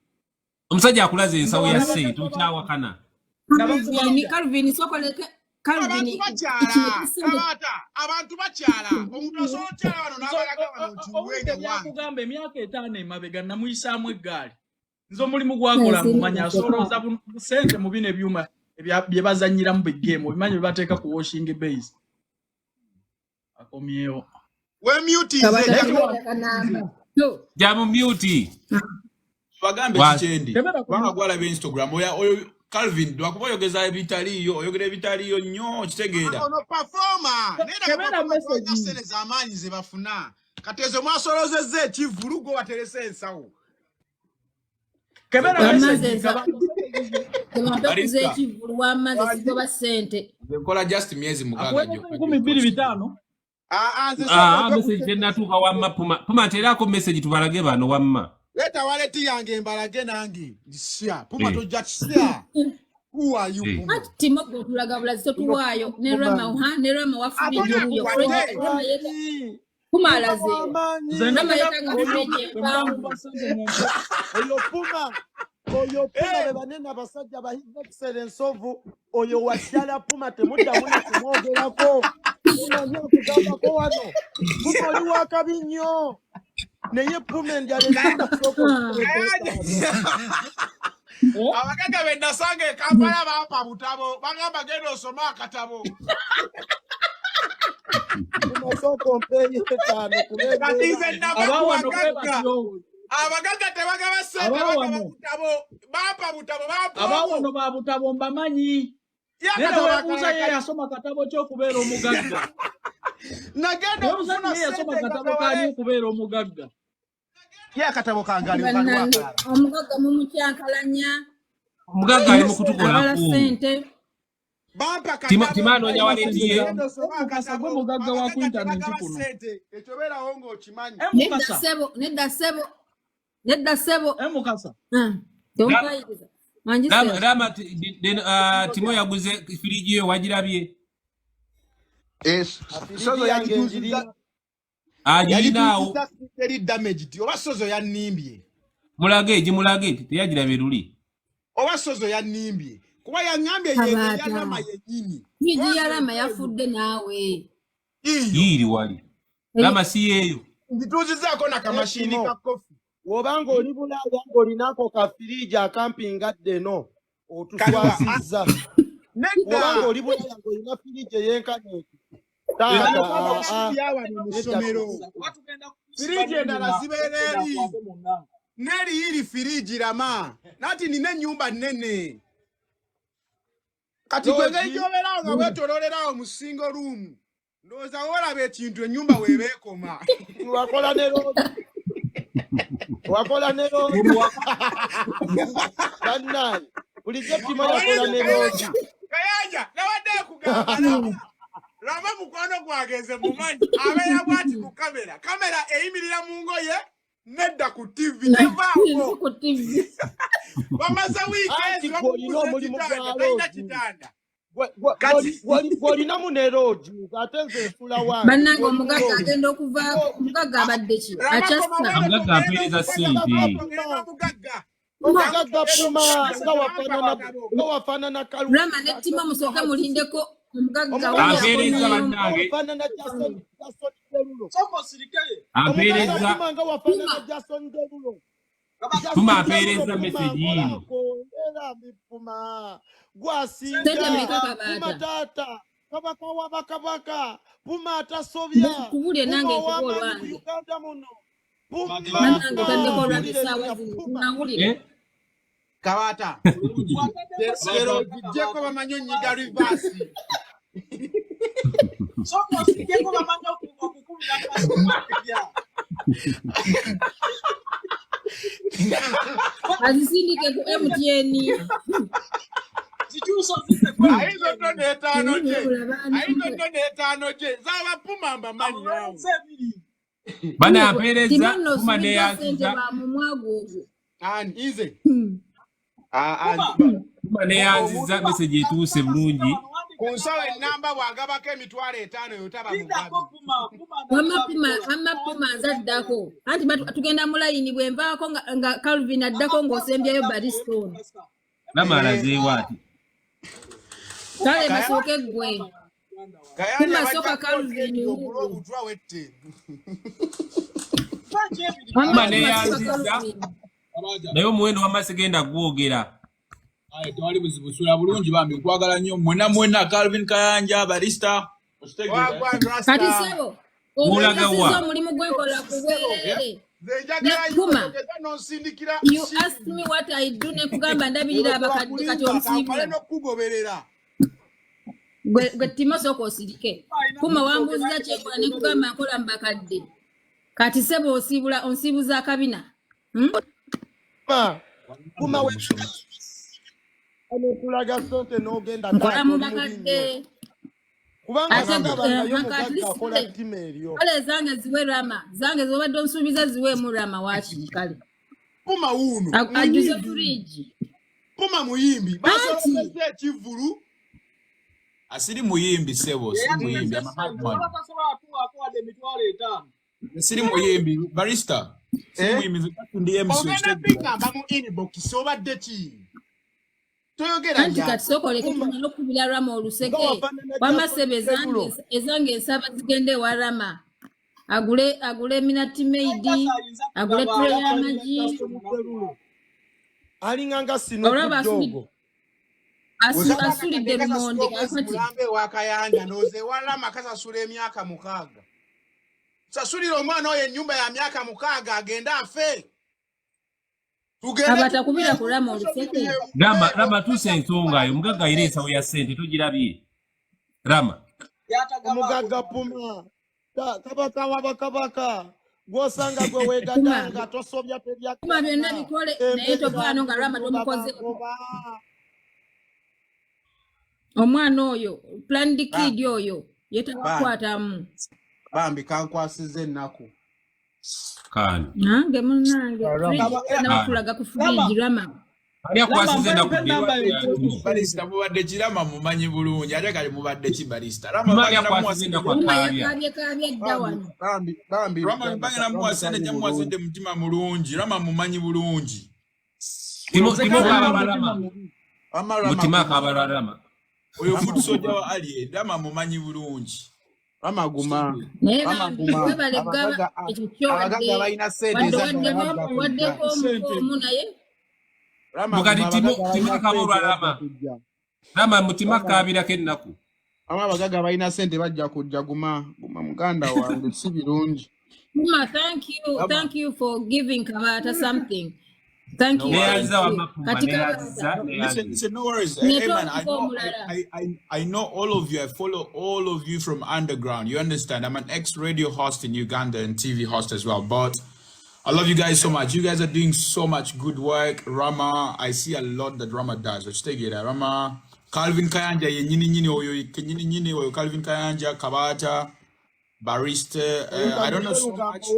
Omusajja akulaze ensawo ya ssente tokyawakana. Calvin sokoleke Calvin Kabaata abantu bakyala omuntu asobola okyala wano n'abalaga wano kiwenge wange yakugamba emyaka 5 emabega namuyisaamu eggaali nze omulimu gwakola mumanya asolooza sente mu bino ebyuma bye bazannyiramu biggeemu obimanyi bye bateeka ku washing base akomyewo we mute jamu mute bagambe kikendi banga gwalaba Instagram oyo Calvin dwakuba oyogeza ebitaliyo oyogera ebitaliyo nnyo kitegeera ono performer nenda message sene z'amaanyi ze bafuna katezo mwasolozezza ekivulugo waterese ensawo kebera message kabakuze ekivulu wamaze sigoba sente nkola just miezi mukaga gyo 25 message tenatuuka wamma puma terako message tubalage bano wamma leta waleti yange mbalage nange ndisya puma tojja kisya who are you puma timo kutulaga bulazi totuwayo ne Rama wafudi njuyo puma alaze Rama yetanga kumeje oyo puma bebanene abasajja ba his excellence ovu oyo wakyala puma temudda muna kumwogerako puma okugambako wano puma oli wakabi nnyo naye puma endyalezanda abagaga bennasanga ekampala bampa butabo bagamba genda osoma akatabo abagaga tebagaba sente bagaba butabo bampa butabo abawano ba butabo mbamanyi nebabuuza ye yasoma katabo ky'okubeera omugagga nagenda okufuna yasoma katabo kani okubeera omugagga ye akatabo kangali omugagga mumukyankalanya omugagga ali mu kutukolako sente bampa timanoonya waletiye akasagwe omugagga wa ku intaneti kuno ekyo beerawo ng'okimanyi nedda ssebo emukasa tompayiriza Rama Timo yaguze firiji yo wagirabye sozo yagirinawo eri damaged oba sozo yannimbye mulage teyagirabye luli oba sozo yannimbye kuba yaŋŋambye ya Rama yennyini yiji ya Rama yafudde naawe yiri wali Rama si yeeyo ndituuzizaako nakamashini ka kofi wobanga oli bulaya ng'olinako kafiriji akampingadde no otuswasizza wobanga oli bulaya ng'olina firiji ey'enkaneeti firiji endala zibeera eri neri yiri firiji Rama nati nina ennyumba nnene kati gwe ngeri gy'obeerawo nga weetoloolerawo mu single room ndowooza wolaba ekintu ennyumba weebeekoma wakola ne loogi bannaye bulijjo Timo yakola ne loogi Kayanja nawadde kugamba Rama mukwano gwageze mumanyi abeera bwati ku kamera eyimirira mu ngoye nedda ku TV nevaawo bamaze wiikendi olina omulimu gwa kitanda gwolinamu ne loogi ate nze nsula wange bannange omugagga agenda okuvaako omugagga abadde ki akyassa omugagga ampeereza ssente omugagga puma nga wafaanana kalu Rama ne Timo musooke mulindeko omugagga ampeereza bannange wafaanana Jason Derulo ampeereza nga wafaanana Jason Derulo Puma ampeereza message ino puma gwasinga puma taata kabaka wa bakabaka puma atasobya kubulye nange nkukolwange Uganda muno bannange tandeko lwabisaawa zino nawulire Kabaata lero gijjeko bamanyi onyiga reverse soko sigeko bamanyi okukubira azisindike ku MTN ayinza n'etaano gye zaba puma mbamanyi nawe bana ampeereza Puma neyanziza bamumwago ogwo ani nze Mane yanziza message etuuse bulungi. Kunsawe namba wagabako emitwalo 5 yotaba mugabi. Puma azaddako. Anti tugenda mu line bwenvaako nga Calvin addako ng'osembyayo Baristone. Rama alazeewa ati. Kale basooke ggwe. Puma soka Calvin. Mane yanziza. Naye omuwendo w'amase genda gwogera. Tewali buzibusula bulungi bambi nkwagala nnyo mwena Calvin Kayanja Barista. Kati sebo. Mulaga wa. Omulimu gwenkola ku bwerere. Puma. You asked me what I do ne kugamba ndabirira abakadde kati omusibula. Gwe Timoso ko sirike. Puma wambuza kyekola ne kugamba nkola mbakadde. Kati sebo onsibuza akabina. Puma we. Kulaga sonte n'ogenda mbakadde. Kubanga yo akola timu eryo. Kale zange ziwe Rama. Zange zobadde onsuubiza ziwe mu Rama waaki kale. Puma wuno. Ajuze fridge. Puma muyimbi. Baso ekivulu. Asiri muyimbi sebo, si muyimbi. Asiri muyimbi Barista. Si muyimbi ndiye MC. Ogenda pinga bamu inbox obadde ki? Anti kati sokoleke tumala okubira Rama oluseke wamasebe ezange ensaba zigende wa Rama agule minati meidi agule tray y'amagi alinganga sino kujogo asulidde lumonde kakati wa Kayanja noze wa Rama kasasula emyaka 6 sasulira omwana oyo ennyumba ya myaka 6 agenda afe. Abatakubira ku Rama oluseke. Rama tuse ensonga ayo mugagga ayina ensawo ya ssente tugirabye. Rama. Omugagga Puma. Kabaka wabakabaka. Gwosanga gwe wegadanga tosobya tebya. Puma byonna bikole naye tovaano nga Rama tomukoze. Omwana oyo planned kid oyo yetakwatamu. Bambi kankwasize ennaku. Kani. Nange munange. Nakulaga ku fridge Rama. Aliya kwasize ennaku. Barista mubadde kirama mumanyi bulungi ate kali mubadde ki Barista. Rama kwasize ennaku akaliya. Bambi. Rama bagenda muwasende nja muwasende mutima mulungi. Rama mumanyi bulungi. Timo kabalama. Mutima kabalama. Oyo food soja wa Ali Rama mumanyi bulungi. Rama guma. Abagagga balina sente wadde omunaye. Mugadi Timo kabalwa Rama. Rama mutima kabirako ennaku. Abagagga balina sente bajja kujja guma muganda wange si birungi. Mama, thank you for giving Kabaata something. Thank you. Listen, no worries. Hey man, I know all of you. I follow all of you from underground. You understand? I'm an ex-radio host in Uganda and TV host as well. But I love you guys so much. You guys are doing so much good work. Rama, I see a lot that Rama does. Let's take it. Rama, Calvin Kayanja, Calvin Kayanja, Kabaata, Barista. I don't know so much.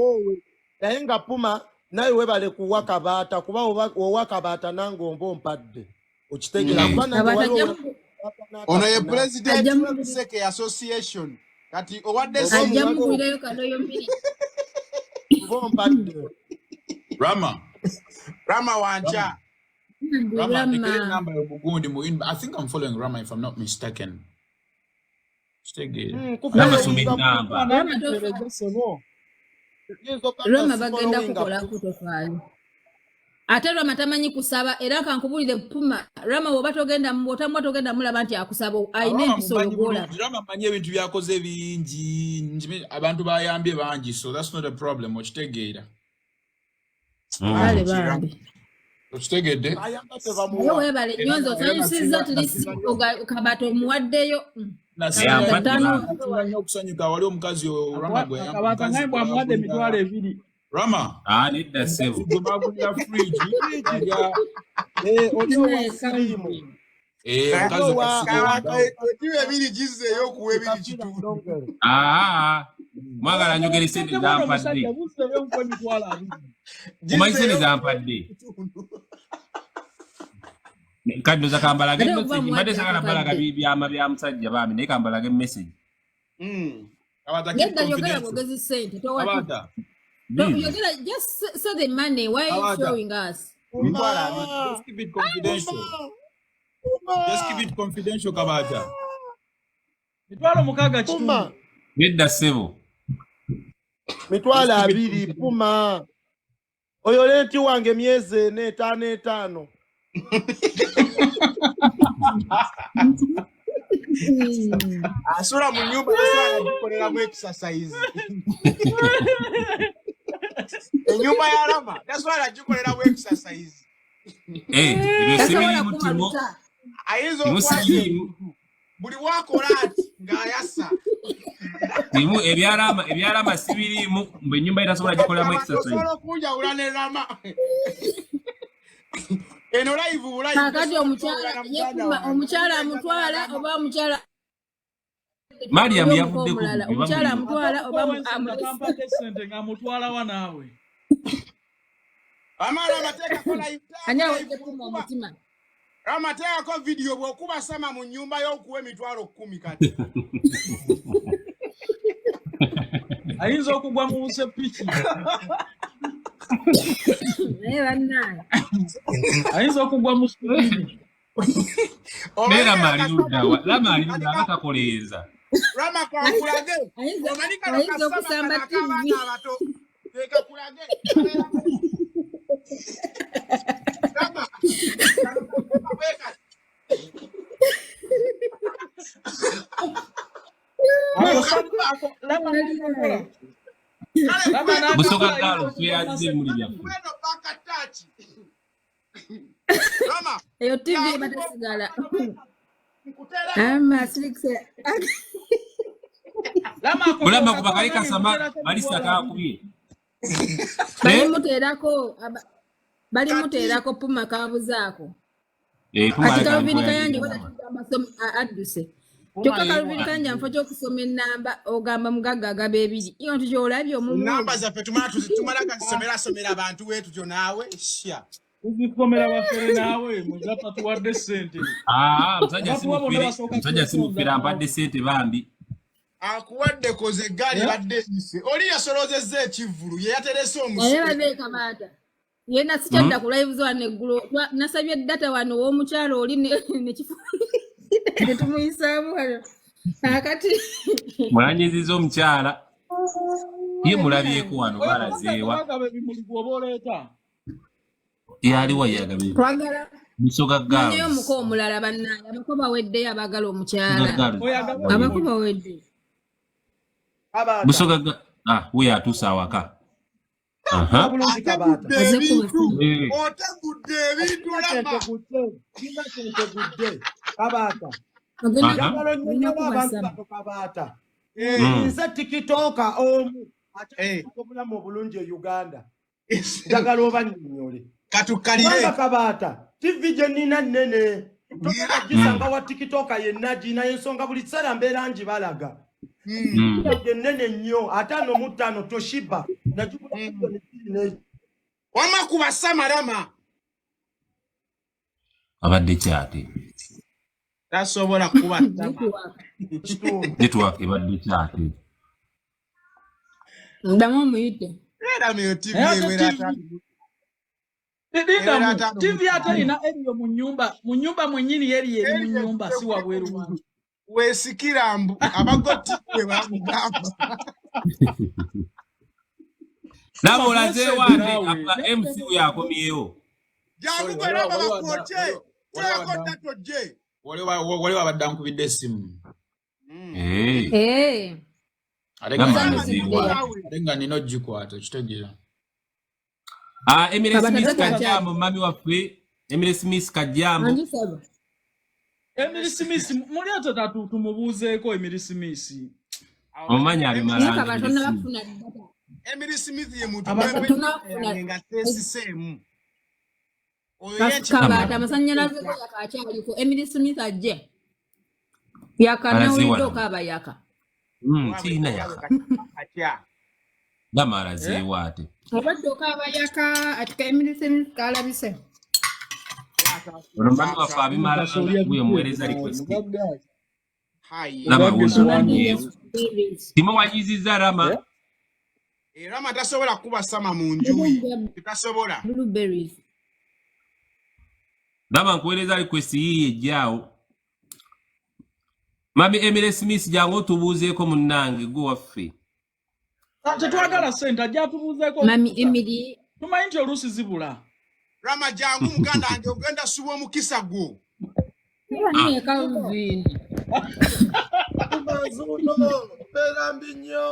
Puma. Naye webale kuwa Kabaata kuba owa Kabaata nango mpadde okitegera kubana ono ye president of Seke Association kati owadde ajamukuleyo kaloyo mbiri mpadde Rama wanja Rama number Bugundi mu I think I'm following Rama if I'm not mistaken. Rama sumi namba Rama bagenda kukola kutofali. Ate Rama tamanyi kusaba era kankubulire Puma Rama woba togenda mbotamwa togenda mulaba nti akusaba ayina ebisoyo gola. Rama manyi ebintu byakoze bingi abantu bayambye bangi so that's not a problem okitegeera. Ale bambi. Okitegedde? Yewe bale nyonzo tansiza tulisi Kabaata omuwaddeyo. Okusanyuka wali omukazi Rama gwe Kabaata naye bw'amuwadde emitwalo 2. Rama nedda sebo bagulira fridge mwagala njogera sente zampadde omanyi sente zampadde Kadi za kambala ge message mbade sakala balaga byama bya musajja bami ne kambala ge message. Kabaata Get that you're gonna go get sent. Kabaata. No, you're gonna just so the money. Why are you showing us? Just keep it confidential. Just keep it confidential, Kabaata. Mitwalo mukaga kitundu. Gedda sebo. Mitwalo abiri puma. Oyo lenti wange myezi 5. Asura mu nyumba yasala dukolera mu exercise. Enyumba ya Rama, that's why I dukolera mu exercise. Ibesibiri mutimo. Ayizo kwasi. Buli wakola ati ngayasa. Timu ebyarama sibiri mu nyumba itasobola gikolera mu exercise. Solo kuja ulane Rama. Eno live ulai. Kakati omukyala amutwala oba omukyala Mariam yavudde ku omukyala amutwala oba ampate sente ngamutwala wanaawe. Amara mateka kola anya wajja kuma omutima. Rama teka ko video bwokuba sama mu nyumba y'okuwa emitwalo 10 kati. Ayinza okugwa mu sepiki. Bannaye. Ayinza okugwa mu sepiki. Mera maliruda batakoleeza. Rama kwa kulage. Ayinza okusamba TV. Teka kulage. Rama. Busoka galo tuyaje muri byaffe. Rama. Eyo TV batasigala. Ama slikse. Kulamba kubakalika sama balisa kakubye. Bali muteerako puma kabuzaako. Puma kati Kalvin Kayanja amasomo adduse. Kyokka Kalvin Kayanja nfo ky'okusoma ennamba ogamba mugagga agaba 2. Iyo nti gy'olabye omumu. Namba zaffe tumala kasomera abantu wetu gyo naawe sha. Uzikomera bafere nawe muzapa tuwadde sente. Musajja simufira mpadde sente bambi. Akuwadde koze gali badde ise. Oli yasolozezza ekivulu ye yaterese omusu. Era be Kabaata. Yena sikyadda ku live zo neggulo nasabye data wano w'omukyalo oli ne kifu. Tumuyisaamu wano. Akati. Mwanyiziza omukyala. Ye mulabyeko wano balazeewa. Yaliwa yagabe. Twagala. Musoga gaalo. Naye omuko omulala bannange abako bawedde abagala omukyala. Abako bawedde. Musoga ga we atuusa awaka. Bulungi Kabaata. Otagudde ebintu Rama. Gudde. Kabaata. Kabaata. Nze tikitoka omu. Obulamu obulungi e Uganda. Njagala oba nnyonyole. Katukalire. Kabaata. TV gye nnina nnene. Gisanga wa tikitoka yenna gina ensonga buli ssala mbeera njibalaga. Nnene nnyo 5 Toshiba. Wama kubasama Rama. Abadde kyate. Tasobola kuba tama. Network ebadde kyate. Ndamu muyite. Era me TV ewera TV ate ina eriyo mu nyumba mwenyini yeri mu nyumba si wabweru. Wesikira mbu abagoti we bamugamba. Nabo laze wande apa MC yakomyeyo. Jangu kwera bakoche. Teko tato je. Wale wabadda nkubidde essimu. Atenga nino gikwata kitegeera. Emirates Smith Kajambo mami waffe. Emirates Smith Kajambo. Emirates Smith muli atatu tumubuzeeko Emirates Smith. Omanya ali malanga. Emirates Smith ye muntu nga tesi semu. Kabaata amasannyalaze yakakyaliko Emirates Smith ajje. Yakana windo kaba yaka. Tina yaka. Gamara zeewate. Obadde okaba yaka atika Emirates Smith kalabise. Olomani wa Fabimala uye mweleza request. Lama Timo wajiziza Rama. Rama tasobola kuba sama munjui. Tasobola. Blueberries. Rama nkueleza request hii ejao. Mami Emily Smith jango tubuzeeko munnange go waffe. Tetwagala sente ajja tubuzeeko. Mami Emily. Tumanyi nti oluusi zibula. Rama jangu muganda wange ogenda suba omukisa gwo. Niye Calvin.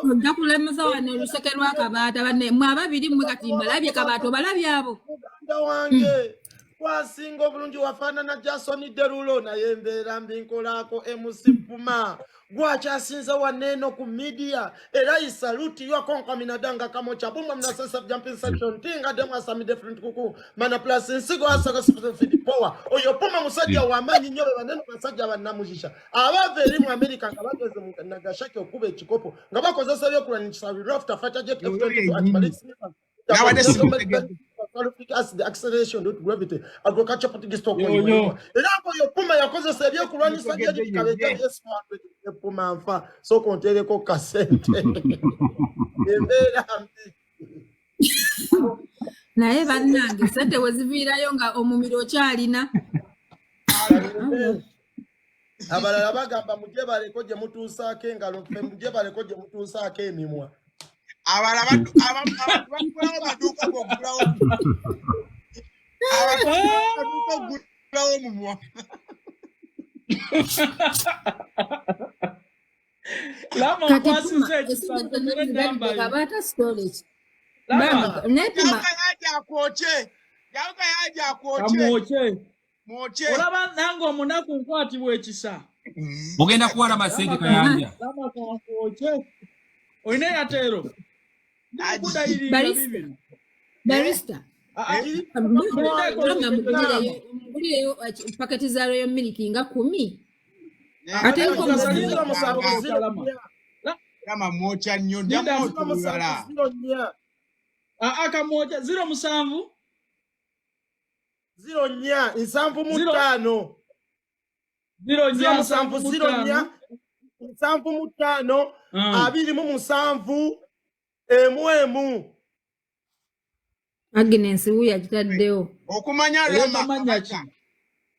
Ndakulemesa wano oluseke lwa Kabaata banne mwe ababiri mwe kati mbalabye Kabaata obalabye abo. Muganda wange kwasinga obulungi wafaanana Jason Derulo naye mbeera mbi nkolako MC Puma gwakyasinza waneno ku media era isaluti yokonkaminadanga kamocha bumwa mnasesa jumping section tinga demo asami different kuku mana plus nsigo asaka feed power oyo Puma musajja wamanyi nyobe banene basajja banamujisha abaveri mu America ngabageze mu nagashake okube ekikopo ngabakozesa byokulanyisa rafta fighter jet F22 at the acceleration due to gravity agriculture Portuguese stock yo Puma yakozesa byokulanyisa jet kabeja smart Puma mfa so kontereko kasente naye bannange sente weziviirayo nga omumiro okyalina abalala bagamba mujje baleko gye mutuusaako engalo ffe mujje baleko gye mutuusaako emimwa abalala bakulawo maduuka gogulawo mumwa Lama nkwasiza ekisambo n'egamba Kabaata storage. Lama yaja akwoche mwoche olaba nange omunaku nkwatibwa ekisa Mugenda kuwala masente Kayanja. Lama kwoche oyina yateero Barista. Mugulireyo paketi za Royal Milk nga 10. Ate ko kama mwocha nnyo ndamutulala akamoja 07 0 nsanvu mu ttaano 0 nsanvu mu ttaano 27 emu Agnes uya kitaddewo okumanya Rama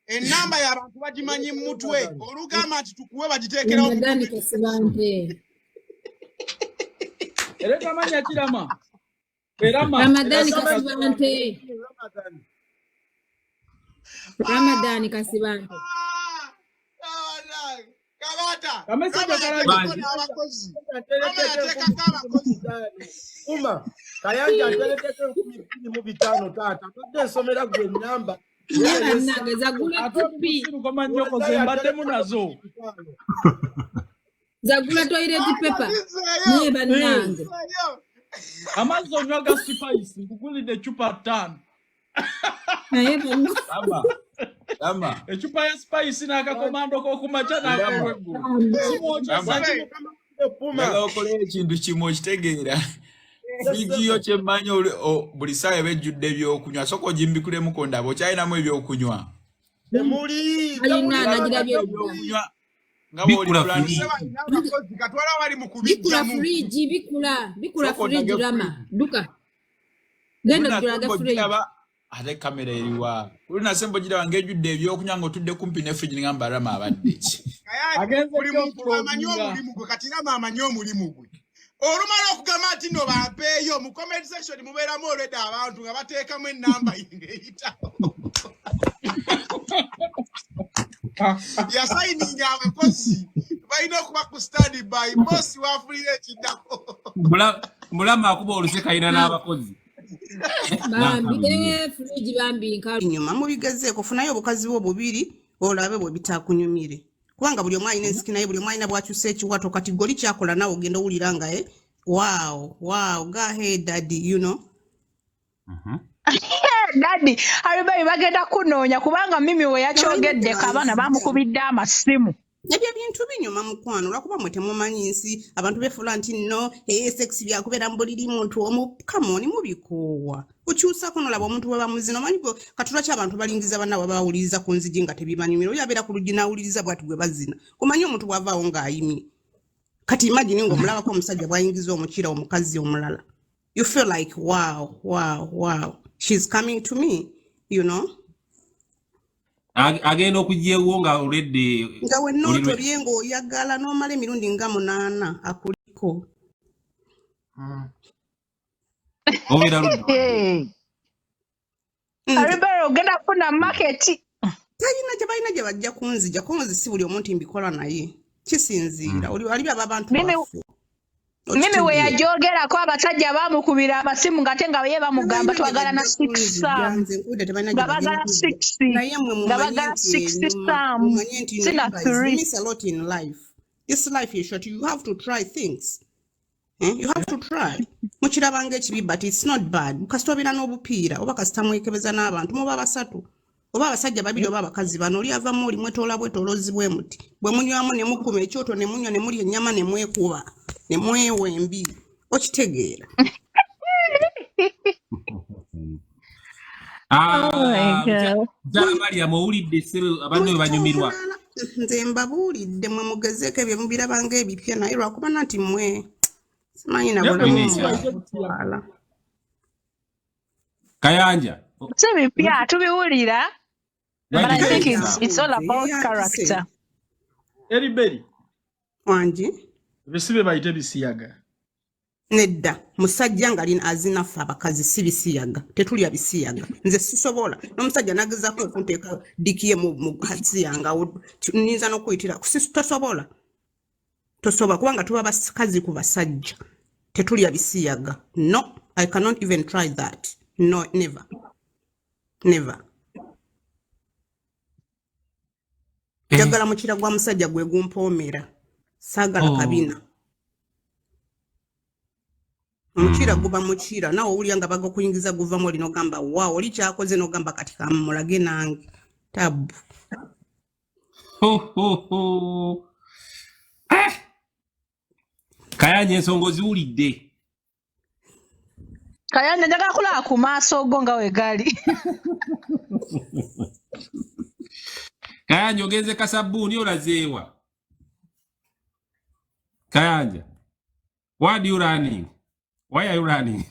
enamba y'abantu bagimanyi mu mutwe olugamba nti tukuwe bagiteekerawo Ramadani Kasibante era tamanya kirama Ramadani Kasibante Ramadani Kasibante Kabaata Kameseja kalaji Uma Kayanja nterekeko 15 taata badde nsomera gwe namba nageza gula tupi kama nyoko zembate munazo zagula toilet paper niye banange Amazon yoga spice kugulide chupa 5 naye Lama echupa ya spice na akakomando ko kumacha na kweggu Puma okole ekintu kimwe kitegeera Fijiyo chemanyo buli saye bejjudde ebyokunywa soko jimbikule mukonda abo kyalinamu ebyokunywa Temuli alina nagira ebyokunywa ngabo plan katwala wali mu kubijjamu bikula fridge Rama duka genda kulaga fridge ate kamera eriwa kulina sembo gira wange ejjudde ebyokunywa ng'otudde kumpi ne fridge ngamba Rama abadde ki buli muntu amanyi omulimu gwe kati Rama amanyi omulimu gwe olumala okugamba nti no bampeeyo mu comment section mubeeramu olwedde abantu nga bateekamu ennamba ng'eyitawo yasayininga abakozi balina okuba ku stand by bosi waafulira ekiddako Mulama akuba oluseka ina n'abakozi fridge bambi nkalu inyuma mubigezeeko funayo obukazi bwo bubiri olabe bwe bitakunyumire kubanga buli omu alina ensiki naye buli omu alina bw'akyusa ekiwato kati goli kyakola nawe ogenda owulira nga wow go ahead daddy you know daddy abayi bagenda kunoonya kubanga mimi we yakyogedde kabana bamukubidde amasimu Ebyo bintu binyuma mukwano lwakuba mwe temumanyi nsi abantu befuula nti no sex byakubeera mu buliri muntu omu come on mubikoowa ukyusako nolaba omuntu bwe bamuzina omanyi katula ky'abantu balingiza bannaabwe bawuliriza ku nzigi nga tebibanyumira oli abeera ku luggi n'awuliriza bwati gwe bazina kumanyi omuntu bw'avaawo ng'ayimye kati imagine ng'omulabako omusajja bw'ayingiza omukira omukazi omulala you feel like wow she's coming to me you know agenda okugyewo nga olwedde nga wenooto lyenga oyagala n'omala emirundi nga 8 akuliko obeera ludde alibera ogenda kufuna maketi talina gye balina gye bajja kunzija si buli omuntu mbikola naye kisinziira walibi abantu baffe mimi we yajogerako abasajja bamukubira amasimu ngate nga ye bamugamba twagala na 6 sam nga bagala 6 nga bagala 6 sam sina 3 a lot in life. This life is short. You have to try things. You have to try. Muchirabanga ekibi but it's not bad. Mukasitobera n'obupiira oba kasita mwekebeza n'abantu muba basatu oba abasajja babiri oba abakazi bano oli avamu oli mwetoola bwetolozi bwe muti bwe munywamu ne mukuma ekyoto ne munywa ne mulya ennyama ne mwekuba ne mwewa embi okitegeera Maria mowulidde sero abantu bwe banyumirwa nze mbabuulidde mwe mugezeeko ebyo mubirabanga ebipya naye lwakuba nti mwe simanyi nabula Kayanja si bipya tubiwulira. But I think it's all about character. Eriberi. Wanji. Bisibe bayite bisiyaga. Nedda musajja nga alina azinafa abakazi si bisiyaga. Tetulya bisiyaga. Nze sisobola. N'omusajja nagezako okunteeka dikiye mu katsi yanga ninza n'okuyitira. Tosobola. Tosobola kubanga tuba bakazi ku basajja. Tetulya bisiyaga. No, I cannot even try that. No, never. Never. Jagala mukira gwa musajja gwe gumpoomera saagala kabina mukira guba mukira nawe owulya nga baga okuyingiza guvamu oli n'ogamba waawo oli kyakoze n'ogamba kati kamulage nange tabu Kayanja ensonga ziwulidde Kayanja njagala kulaba ku maaso go nga we gali Kayanja ogenze kasabbuuni olazeewa Kayanja why are you running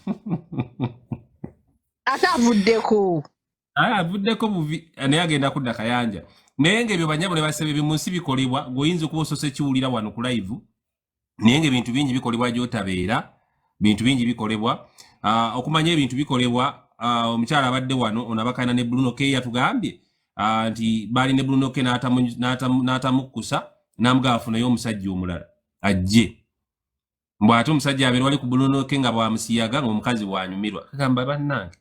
atavuddeko avuddeko buvi naye agenda kudda Kayanja naye ng'ebyo banyabo ne basebe mu nsi bikolebwa ng'oyinza okuba osose kiwulira wano ku live naye ng'ebintu bingi bikolebwa gy'otabeera bintu bingi bikolebwa okumanya ebintu bikolebwa omukyala abadde wano onabakana ne Bruno K yatugambye nti bali ne Bruno K n'atamukusa n'amugafuna y'omusajja omulala ajje mbwate omusajja abeera wali ku Bruno K nga bwamusiyaga ng'omukazi bwanyumirwa kagamba bannange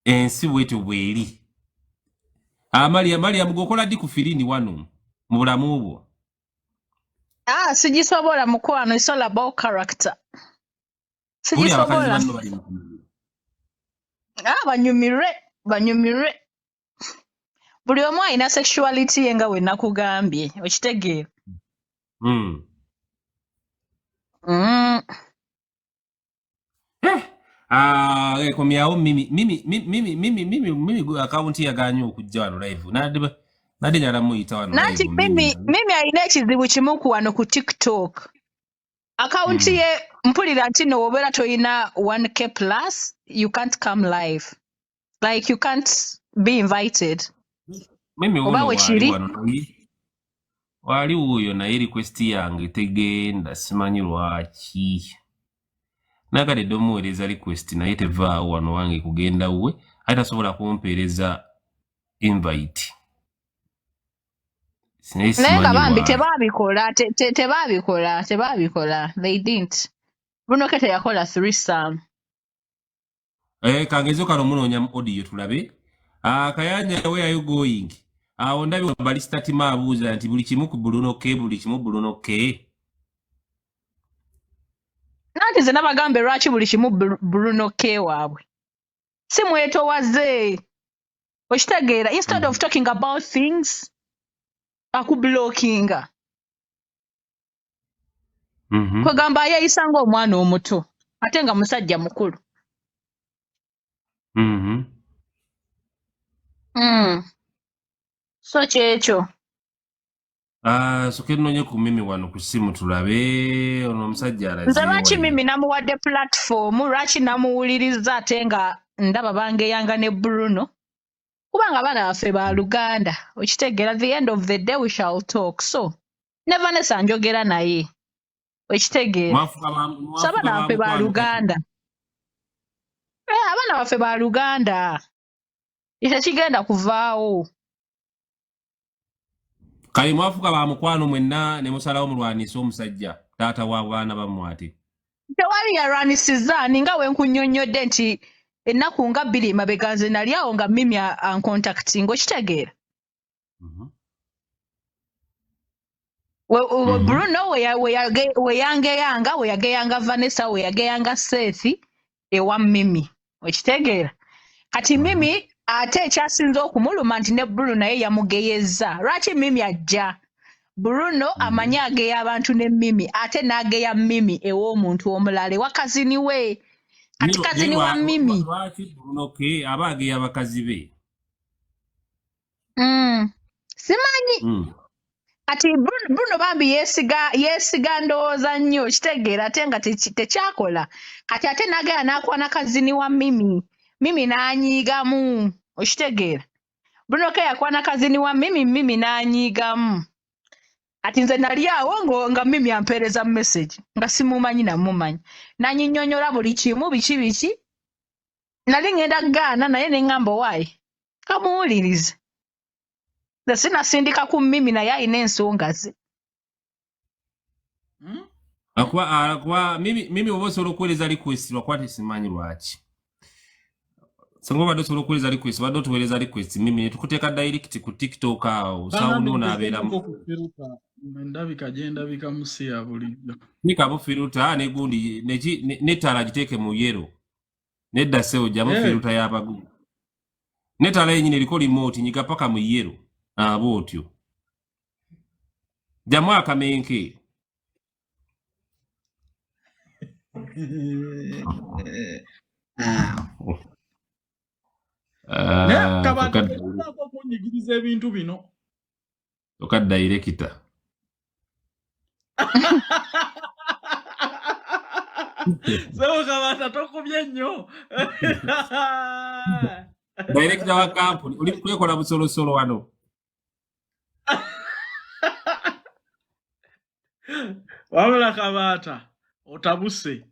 ensi bwetyo bweri Maria mugokola ddi ku filini wano mu bulamu bwo sigisobola mukwano it's all about character sigisobola banyumirwe buli omu alina sexuality ye nga we nakugambye okitegeera komyawo mimi akawunti yaganye okujja wano live nadde nyala muyita wano nanti mimi alina ekizibu kimu ku wano ku TikTok akawunti ye mpulira nti no wobeera toyina 1K plus you can't come live like you can't be invited oba wekiri wali wuuyo naye request yange tegenda simanyi lwaki nagadde omuweereza request naye tevaawo wano wange kugenda wuwe ate tasobola kumpeereza invite naye nga bambi tebabikola they didn't Bruno K teyakola 3 sam kangezo kano munoonya mu audio tulabe Kayanja where are you going ndabye balista tima abuuza nti buli kimu ku Bruno K nanti ze nabagambe lwaki buli kimu Bruno K waabwe si mwetowaze okitegeera instead of talking about things akublockinga. Kwegamba yeyisanga omwana omuto ate nga musajja mukulu. So kyekyo. Soke nnonye ku Mimi wano ku ssimu tulabe ono omusajja alaze. Nze lwaki Mimi namuwadde platform, lwaki namuwuliriza ate nga ndaba bangeyanga ne Bruno. Kubanga abaana baffe ba Luganda. Okitegeera, at the end of the day we shall talk. So, ne Vanessa njogera naye. Okitegeera. So abaana baffe ba Luganda. Abaana baffe ba Luganda. Ekyo kigenda kuvaawo. Kali mwafuka ba mukwano mwenna ne musalawo mulwanisa omusajja taata wa baana bammwe ate. Tewali yalwanisiza ninga we nkunnyonnyodde nti ennaku nga 2 mabega nze nali awo nga Mimi ancontacting okitegeera. Bruno we yageyanga Vanessa we yageyanga Sethi ewa Mimi okitegeera. Kati Mimi ate ekyasinze okumuluma nti ne Bruno naye yamugeyeza. Lwaki Mimi ajja? Bruno amanya ageya abantu ne Mimi ate n'ageya Mimi ew'omuntu omulala ewa kazini we. Kati kazini wa Mimi. Lwaki Bruno ke aba ageya bakazi be? Simanyi. Kati Bruno bambi yesiga ndowooza nnyo kitegeera ate nga tekyakola. Kati ate n'ageya n'akwana kazini wa Mimi. Mimi n'anyiigamu okitegeera. Bruno ke yakwana kazini wa Mimi, Mimi n'anyiigamu. Ati nze nali awo nga Mimi ampeereza message nga simumanyi namumanyi. Nanyinyonyola buli kimu biki. Nali ngenda gaana naye ne ngamba waayi. Kamuwulirize. Nze sinasindika ku Mimi naye alina ensonga ze. Mimi oba osobola okuweereza request lwakwati simanyi lwaki. Songo bado solo kuweza request bado tuweleza request Mimi tukuteeka direct ku TikTok awo sound onabeera ndabika genda bikamusiya bulijjo nika bu filter ne gundi ne tala giteeke mu yero nedda sewo jamu filter yabagu ne tala yenyine liko remote nyiga paka mu yero abotyo jamu akamenke Kabaata kunyigiriza ebintu bino toka director so Kabaata tokubye nnyo director wa company uli kwekola busolo wano wabula Kabaata otabuse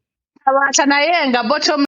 Kabaata naye nga bottom